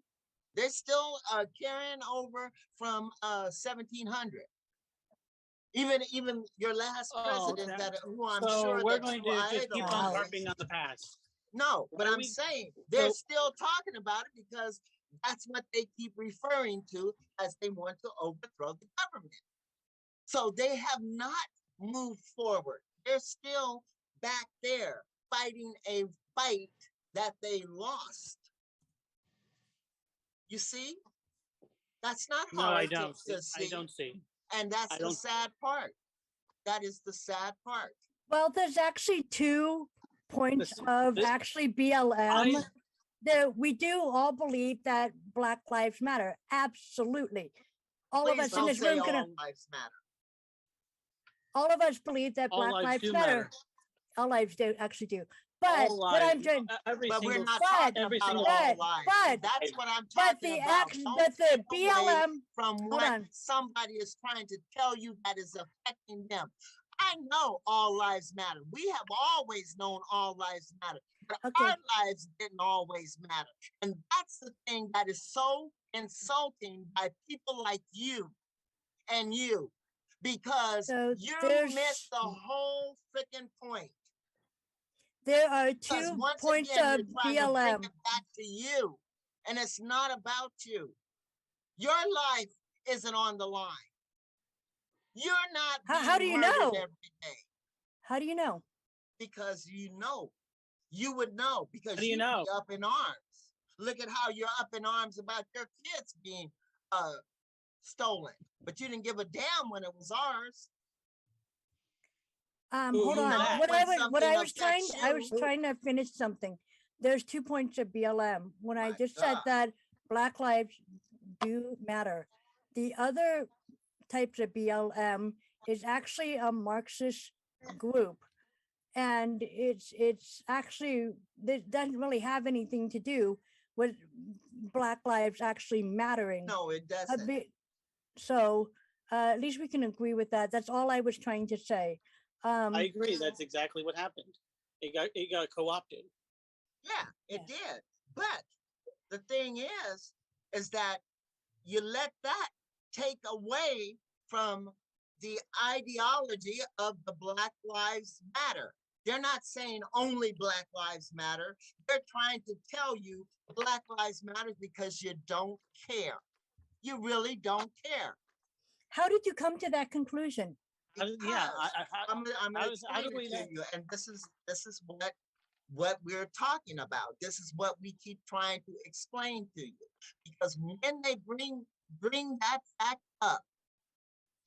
They're still carrying over from 1700. Even your last president, who I'm sure we're that going you to just keep on idolize. harping on the past. No, but I'm saying they're still talking about it because that's what they keep referring to as they want to overthrow the government. So they have not moved forward. They're still back there fighting a fight that they lost. You see? That's not No, hard I don't. to see. I don't see. And that's I the don't. sad part. That is the sad part. Well, there's actually 2 points This, of this, actually BLM. I. We do all believe that Black Lives Matter. Absolutely. All of Please us in don't this say room all can, lives matter. all of us believe that All Black lives Lives do Matter. matter. All lives do actually do. But All what lives. I'm trying, Every But we're single. not but talking Every about single. all but lives. but That's what I'm but talking the about. act, Don't but the take away BLM. from Hold what on. somebody is trying to tell you that is affecting them. I know all lives matter. We have always known all lives matter, but Okay. our lives didn't always matter. And that's the thing that is so insulting by people like you and you, because So you there's missed the whole freaking point. there are Because 2 once points again, of you're trying to bring BLM. it back to you, and it's not about you. Your life isn't on the line. You're not How do being you murdered know? every day How do you know? because you know. You would know because How do you you'd know? be up in arms. Look at how you're up in arms about your kids being stolen, but you didn't give a damn when it was ours. Hold Who's on. that? What When I was something I was affects you, trying to finish something. There's 2 points of BLM. When I my just said God. that Black lives do matter. The other types of BLM is actually a Marxist group. And it's actually, it doesn't really have anything to do with Black lives actually mattering. No, it A doesn't. bit. So at least we can agree with that. That's all I was trying to say. I agree. That's exactly what happened. It got co-opted. Yeah, it did. But the thing is that you let that take away from the ideology of the Black Lives Matter. They're not saying only Black Lives Matter. They're trying to tell you Black Lives Matter because you don't care. You really don't care. How did you come to that conclusion? Yeah, Because I'm how gonna does- how do explain we it to know? you, and this is what we're talking about. This is what we keep trying to explain to you. Because when they bring that fact up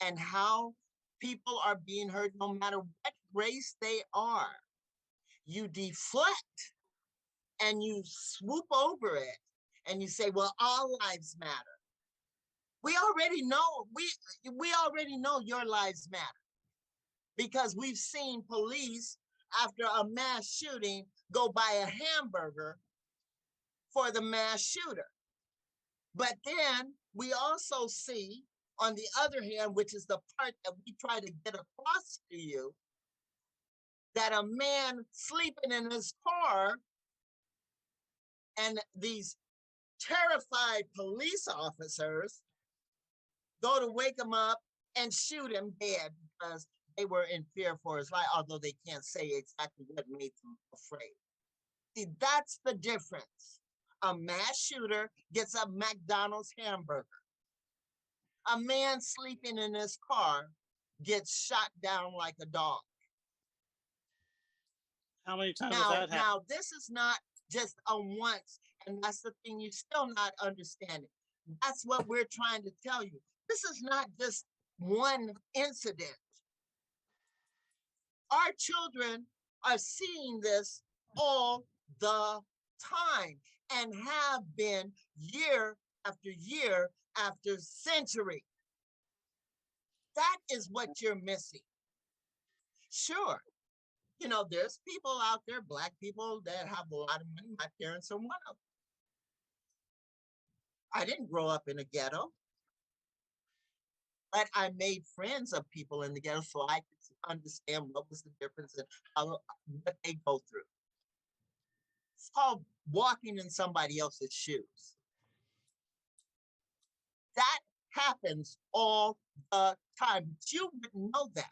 and how people are being hurt, no matter what race they are, you deflect and you swoop over it and you say, well, all lives matter. We already know, we already know your lives matter because we've seen police after a mass shooting go buy a hamburger for the mass shooter. But then we also see, on the other hand, which is the part that we try to get across to you, that a man sleeping in his car and these terrified police officers go to wake him up and shoot him dead because they were in fear for his life, although they can't say exactly what made them afraid. See, that's the difference. A mass shooter gets a McDonald's hamburger. A man sleeping in his car gets shot down like a dog. How many times has that happened? Now, this is not just a once, and that's the thing you're still not understanding. That's what we're trying to tell you. This is not just one incident. Our children are seeing this all the time and have been year after century. That is what you're missing. Sure, you know, there's people out there, Black people that have a lot of money. My parents are one of them. I didn't grow up in a ghetto, but I made friends of people in the ghetto so I could understand what was the difference and what they go through. It's called walking in somebody else's shoes. That happens all the time, but you wouldn't know that.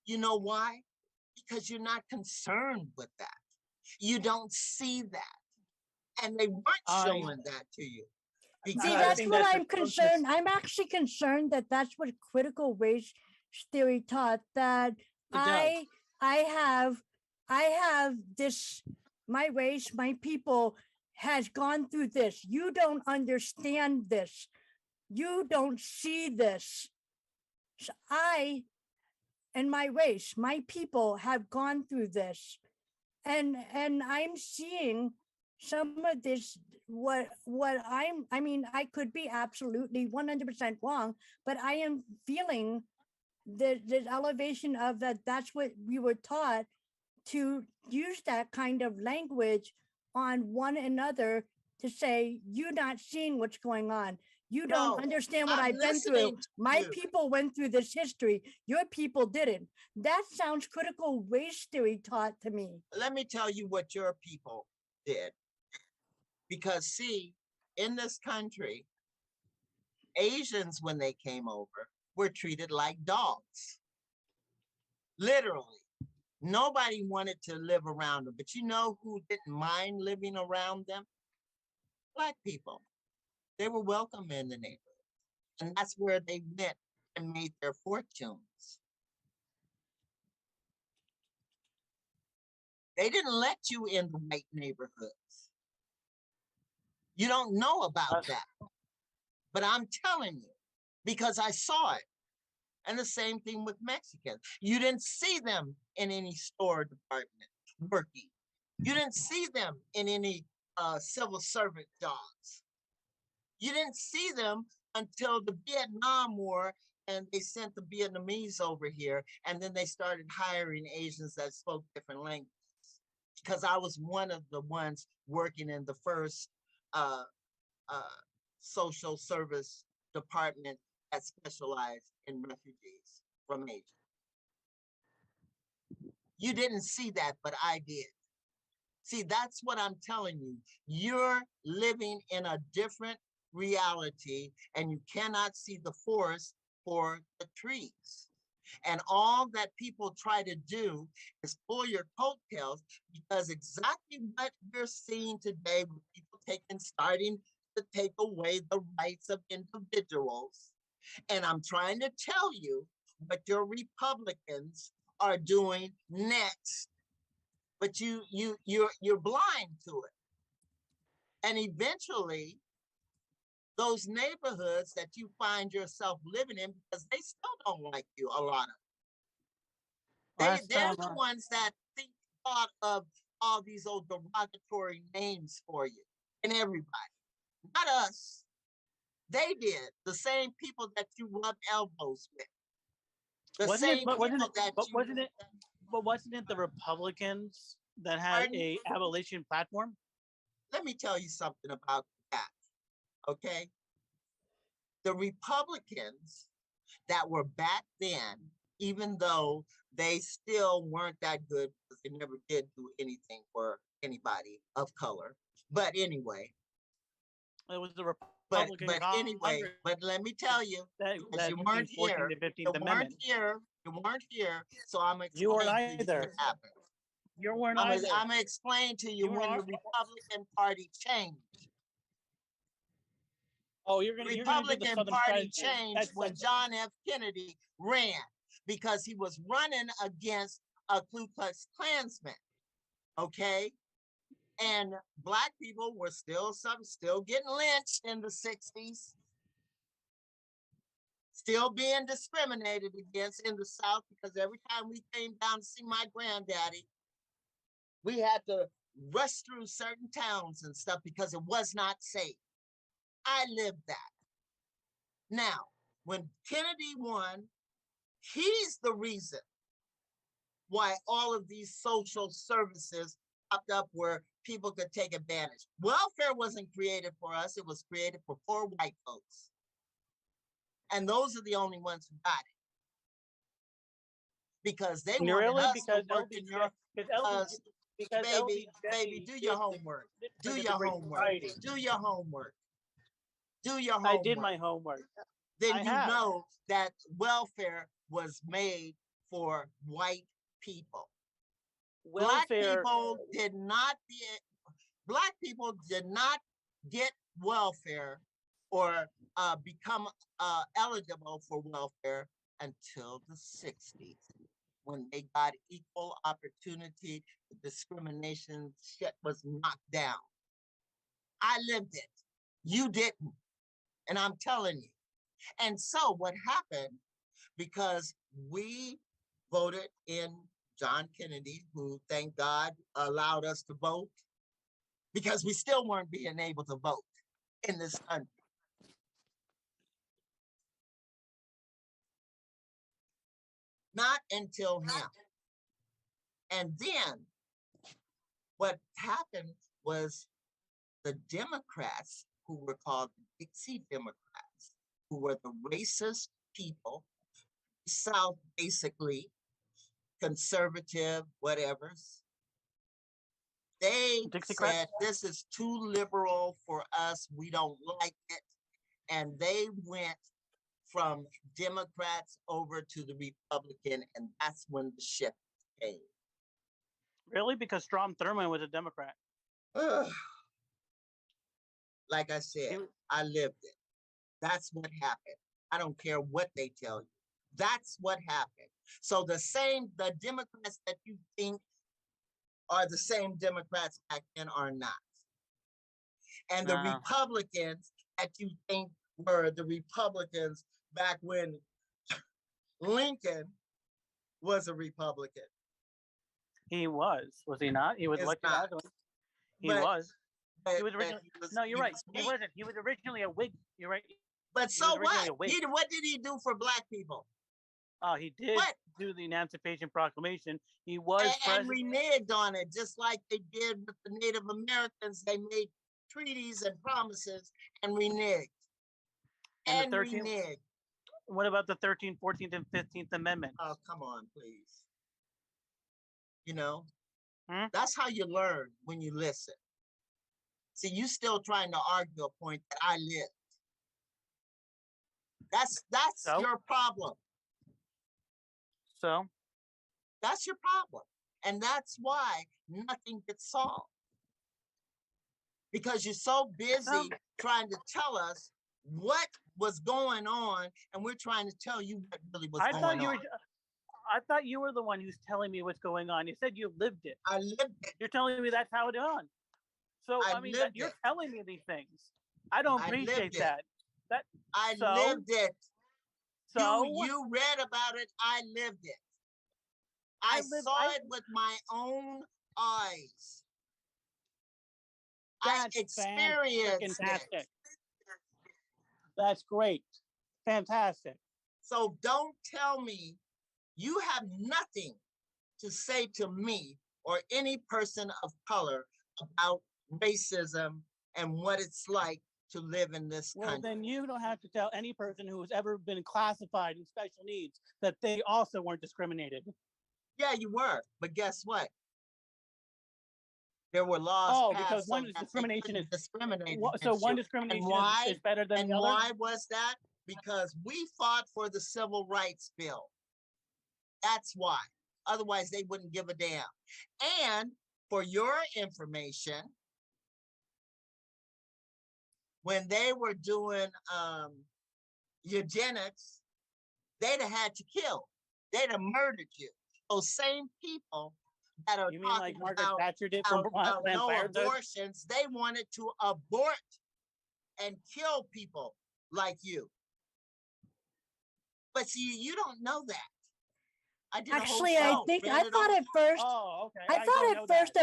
You know why? Because you're not concerned with that. You don't see that. And they weren't showing that to you. See, Because that's think what that's the I'm concerned. I'm actually concerned that that's what critical race theory taught. That does. I have this. My race, my people has gone through this. You don't understand this. You don't see this. So I and my race, my people have gone through this. And I'm seeing some of this I mean, I could be absolutely 100% wrong, but I am feeling the elevation of that. That's what we were taught, to use that kind of language on one another, to say, you're not seeing what's going on. You don't No, understand what I'm I've been through. listening to My you. people went through this history. Your people didn't. That sounds critical race theory taught to me. Let me tell you what your people did. Because see, in this country, Asians, when they came over, were treated like dogs. Literally. Nobody wanted to live around them. But you know who didn't mind living around them? Black people. They were welcome in the neighborhood. And that's where they went and made their fortunes. They didn't let you in the white neighborhoods. You don't know about that. But I'm telling you, because I saw it. And the same thing with Mexicans. You didn't see them in any store department working. You didn't see them in any civil servant jobs. You didn't see them until the Vietnam War, and they sent the Vietnamese over here, and then they started hiring Asians that spoke different languages. Because I was one of the ones working in the first uh, social service department that specialized in refugees from Asia. You didn't see that, but I did. See, that's what I'm telling you. You're living in a different reality, and you cannot see the forest for the trees. And all that people try to do is pull your coattails, because exactly what we're seeing today with people starting to take away the rights of individuals. And I'm trying to tell you what your Republicans are doing next, but you're blind to it. And eventually, those neighborhoods that you find yourself living in, because they still don't like you, a lot of them. They're the ones that thought of all these old derogatory names for you and everybody, not us. They did. The same people that you rub elbows with. Wasn't it the Republicans that had a abolition platform? Let me tell you something about that, okay? The Republicans that were back then, even though they still weren't that good because they never did do anything for anybody of color. But anyway. It was the Republican but anyway, but let me tell you, because you weren't here, you weren't here, so I'm explaining to you what happened. You weren't either. I'm gonna explain to you when the Republican Party changed. Oh, you're gonna Republican Party changed when John F. Kennedy ran, because he was running against a Ku Klux Klansman. Okay, and Black people were still getting lynched in the 60s, still being discriminated against in the South, because every time we came down to see my granddaddy, we had to rush through certain towns and stuff because it was not safe. I lived that. Now, when Kennedy won, he's the reason why all of these social services popped up where people could take advantage. Welfare wasn't created for us. It was created for poor white folks. And those are the only ones who got it. Because they wanted us to work in your... Baby, do your homework. Do your homework. Do your homework. Do your homework. I did my homework. Then you know that welfare was made for white people. Black people did not get welfare or become eligible for welfare until the 60s, when they got equal opportunity. The discrimination shit was knocked down. I lived it. You didn't. And I'm telling you, And so what happened, because we voted in John Kennedy, who, thank God, allowed us to vote, because we still weren't being able to vote in this country. Not until him. And then what happened was the Democrats, who were called the Dixie Democrats, who were the racist people, South basically, conservative, whatevers, they said, this is too liberal for us. We don't like it. And they went from Democrats over to the Republican, and that's when the shift came. Really? Because Strom Thurmond was a Democrat. Like I said, I lived it. That's what happened. I don't care what they tell you. That's what happened. So the Democrats that you think are the same Democrats back then are not. And the Republicans that you think were the Republicans back when Lincoln was a Republican. He was he not? He was elected as one. He was. He was originally. No, you're right. He wasn't. He was originally a Whig. You're right. But so what? What did he do for Black people? Oh, he did do the Emancipation Proclamation. He was and reneged on it, just like they did with the Native Americans. They made treaties and promises and reneged. And reneged. What about the 13th, 14th, and 15th Amendments? Oh, come on, please. You know, that's how you learn, when you listen. See, you still trying to argue a point that I lived. That's your problem. So? That's your problem. And that's why nothing gets solved. Because you're so busy trying to tell us what was going on, and we're trying to tell you what really was going on. I thought you were the one who's telling me what's going on. You said you lived it. I lived it. You're telling me that's how it's on. So, I mean, you're telling me these things. I don't appreciate that. I lived it. So you read about it. I lived it. I saw it with my own eyes. I experienced it. That's great. Fantastic. So don't tell me you have nothing to say to me or any person of color about racism and what it's like to live in this country. Well, then you don't have to tell any person who has ever been classified in special needs that they also weren't discriminated. Yeah, you were. But guess what? There were laws passed because one discrimination is discriminated. So one discrimination is better than the other? And why was that? Because we fought for the Civil Rights Bill. That's why. Otherwise, they wouldn't give a damn. And for your information, when they were doing eugenics, they'd have had you killed. They'd have murdered you. Those same people that are talking about no abortions, they wanted to abort and kill people like you. But see, you don't know that. I thought at first. Oh, okay. I thought at first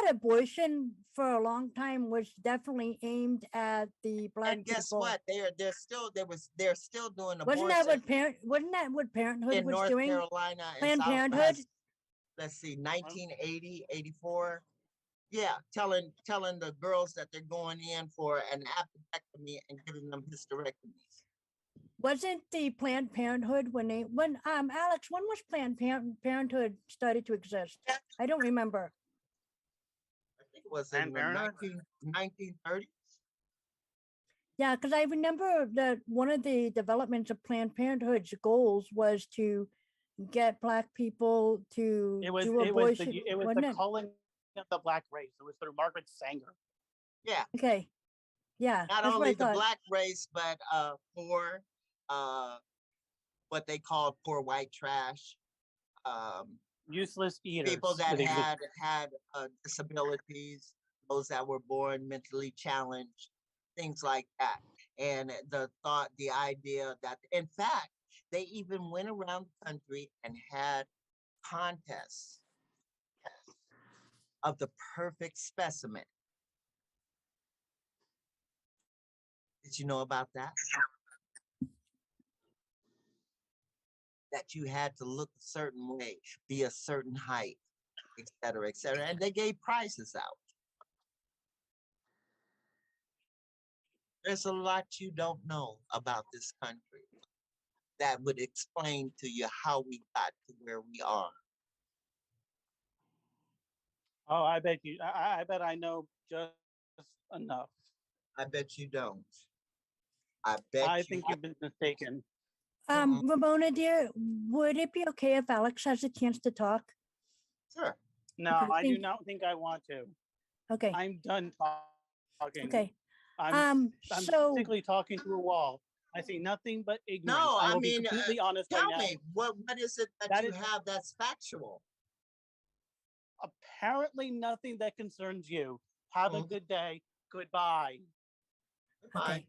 abortion for a long time was definitely aimed at the Black people. And guess what? They're still doing abortion. Wasn't that what Parenthood in was North doing? Carolina Planned Parenthood. Let's see, 1980, 84. Yeah, telling the girls that they're going in for an appendectomy and giving them hysterectomies. Wasn't the Planned Parenthood Alex, when was Planned Parenthood started to exist? I don't remember. I think it was in the 1930s. Yeah, because I remember that one of the developments of Planned Parenthood's goals was to get Black people to do abortion. It was the culling of the Black race. It was through Margaret Sanger. Yeah. Okay. Yeah. Not only the Black race, but poor, what they called poor white trash, useless eaters, people that had disabilities, those that were born mentally challenged, things like that. and the idea that, in fact, they even went around the country and had contests of the perfect specimen. Did you know about that? That you had to look a certain way, be a certain height, et cetera, et cetera. And they gave prizes out. There's a lot you don't know about this country that would explain to you how we got to where we are. Oh, I bet you. I bet I know just enough. I bet you don't. I bet I you. think you've been mistaken. Ramona, dear, would it be okay if Alex has a chance to talk? Sure. No, Okay, I do thank- not think I want to. Okay. I'm done talking. Okay. I'm So basically talking to a wall. I see nothing but ignorance. No, I I will be mean, completely honest tell right now. me, what is it that That you is- have that's factual? Apparently nothing that concerns you. Have a Mhm. good day. Goodbye. Bye. okay.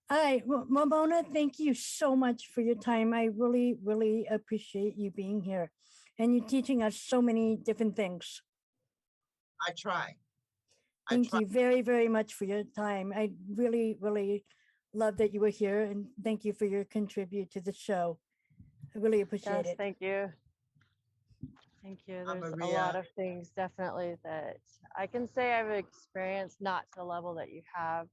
All right, Ramona, thank you so much for your time. I really, really appreciate you being here and you teaching us so many different things. I try. Thank you very, very much for your time. I really, really love that you were here and thank you for your contribute to the show. I really appreciate Yes, it. thank you. Thank you. There's a Maria. lot of things definitely that I can say I've experienced, not to the level that you have,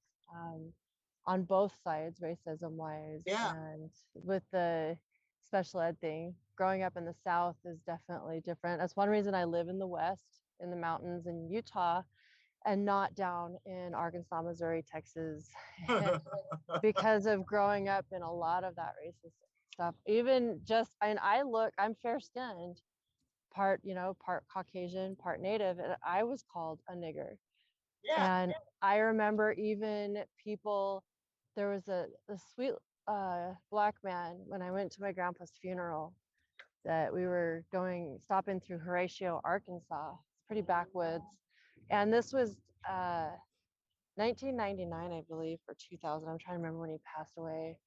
on both sides, racism wise, Yeah. and with the special ed thing. Growing up in the South is definitely different. That's one reason I live in the West, in the mountains in Utah, and not down in Arkansas, Missouri, Texas, because of growing up in a lot of that racist stuff. Even just, and I'm fair skinned, part Caucasian, part Native, and I was called a nigger. Yeah. And I remember even people, there was a sweet black man when I went to my grandpa's funeral, that we were stopping through Horatio, Arkansas. It's pretty backwoods. And this was 1999, I believe, or 2000. I'm trying to remember when he passed away.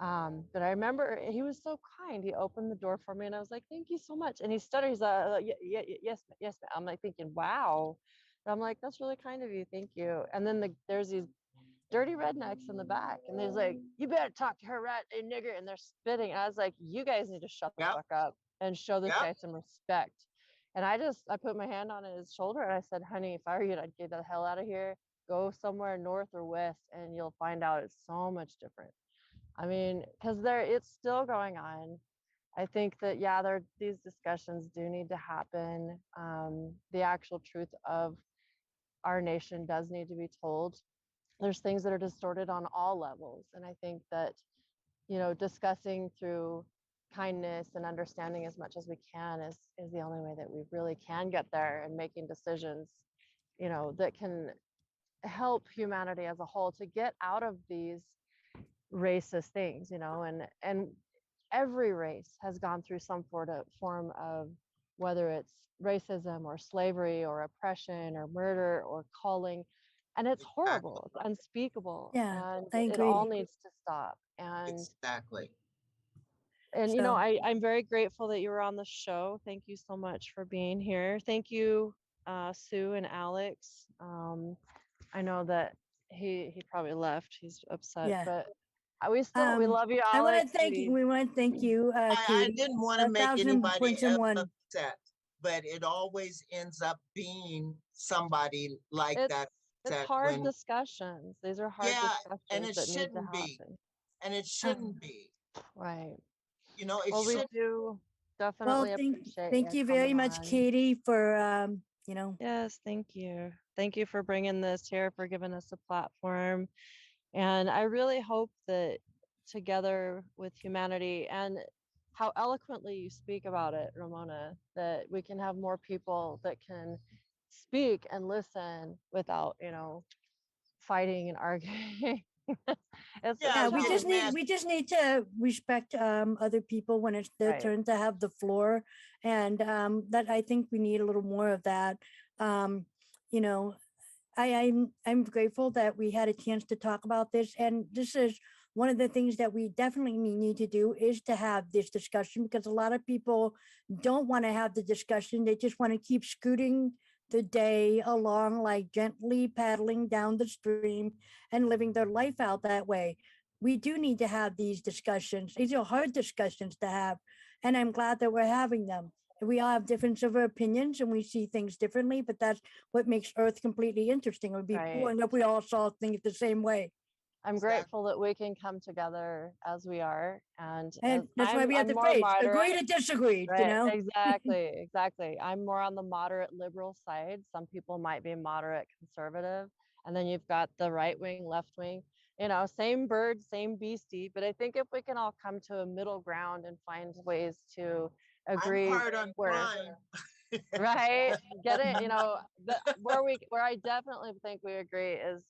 But I remember he was so kind. He opened the door for me and I was like, thank you so much. And he stuttered, he's yes, yes, ma'am. I'm like thinking, wow. And I'm like, that's really kind of you. Thank you. And then there's these dirty rednecks in the back. And there's like, you better talk to her, rat, a nigger. And they're spitting. And I was like, you guys need to shut the Yep. fuck up and show this Yep. guy some respect. And I put my hand on his shoulder and I said, honey, if I were you, I'd get the hell out of here. Go somewhere north or west and you'll find out it's so much different. I mean, because it's still going on. I think that, yeah, these discussions do need to happen. The actual truth of our nation does need to be told. There's things that are distorted on all levels. And I think that, discussing through kindness and understanding as much as we can is the only way that we really can get there, and making decisions, that can help humanity as a whole to get out of these racist things, and every race has gone through some form of, whether it's racism or slavery or oppression or murder or culling, and it's horrible, it's unspeakable, Yeah, and I it agree. all needs to stop. And Exactly. So- I'm very grateful that you were on the show. Thank you so much for being here. Thank you, Sue and Alex. I know that he probably left, he's upset, Yeah. but we love you, I want Alex. to thank you. We want to thank you, I Katie. didn't want to make 1,000 anybody points and one. upset, but it always ends up being somebody like that. It's that hard when- discussions. These are hard Yeah, discussions and it that need to shouldn't be. happen. And it shouldn't be. Right. It Well, we should. do Well, definitely appreciate thank you very coming much, on. Katie, for Yes, thank you. Thank you for bringing this here, for giving us a platform. And I really hope that together with humanity, and how eloquently you speak about it, Ramona, that we can have more people that can speak and listen without, fighting and arguing. Yeah, we yeah, just need to respect other people when it's their Right. turn to have the floor, and that I think we need a little more of that. You know, I'm grateful that we had a chance to talk about this, and this is one of the things that we definitely need to do is to have this discussion, because a lot of people don't want to have the discussion. They just want to keep scooting the day along, like gently paddling down the stream and living their life out that way. We do need to have these discussions. These are hard discussions to have, and I'm glad that we're having them. We all have difference of opinions and we see things differently, but that's what makes Earth completely interesting. It would be Right. boring if we all saw things the same way. I'm Exactly. grateful that we can come together as we are, and And that's why we have I'm the more phrase, agree moderate. to disagree, you Right, know? exactly. I'm more on the moderate liberal side. Some people might be moderate conservative. And then you've got the right wing, left wing, same bird, same beastie. But I think if we can all come to a middle ground and find ways to I'm agree hard on where, crime. right, get it, where I definitely think we agree is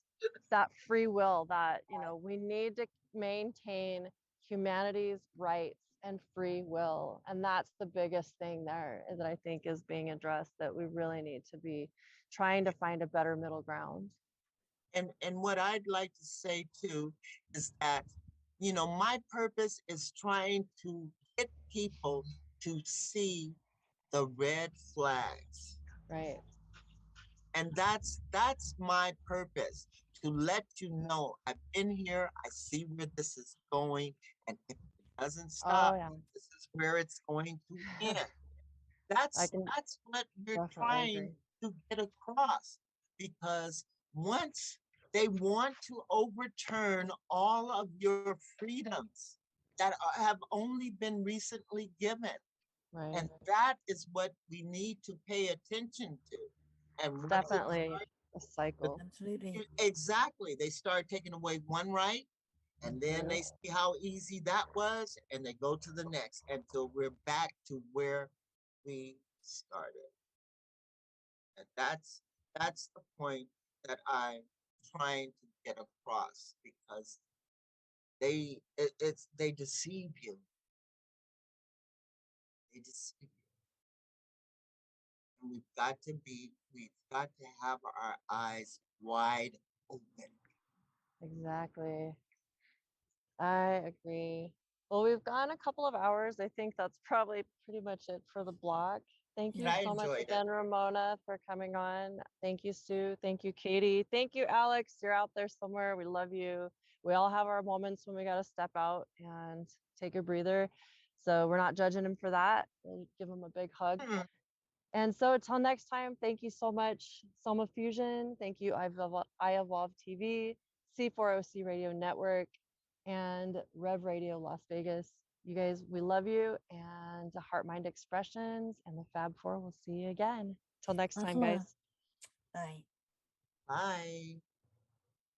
that free will, that, we need to maintain humanity's rights and free will. And that's the biggest thing there that I think is being addressed, that we really need to be trying to find a better middle ground. And what I'd like to say too is that, my purpose is trying to get people to see the red flags. Right. And that's my purpose, to let you know I've been here, I see where this is going, and if it doesn't Oh stop, yeah. this is where it's going to end. I That's can that's what we're definitely trying agree. to get across, because once they want to overturn all of your freedoms that have only been recently given, Right. and that is what we need to pay attention to. And once it's Definitely a cycle. Absolutely. exactly, they start taking away one right, and then they see how easy that was, and they go to the next until we're back to where we started. And that's the point that I'm trying to get across, because they deceive you. They deceive you. And we've got to have our eyes wide open. Exactly. I agree. Well, we've gone a couple of hours. I think that's probably pretty much it for the blog. Thank And you I so much enjoyed it. again, Ramona, for coming on. Thank you, Sue. Thank you, Katie. Thank you, Alex. You're out there somewhere. We love you. We all have our moments when we got to step out and take a breather. So we're not judging him for that. We'll give him a big hug. Hmm. And so until next time, thank you so much, Soma Fusion. Thank you, iEvolveTV, C4OC Radio Network, and Rev Radio Las Vegas. You guys, we love you, and the HeartMind Expressions and the Fab Four. We'll see you again. Till next time, Aloha. guys. Bye. Bye.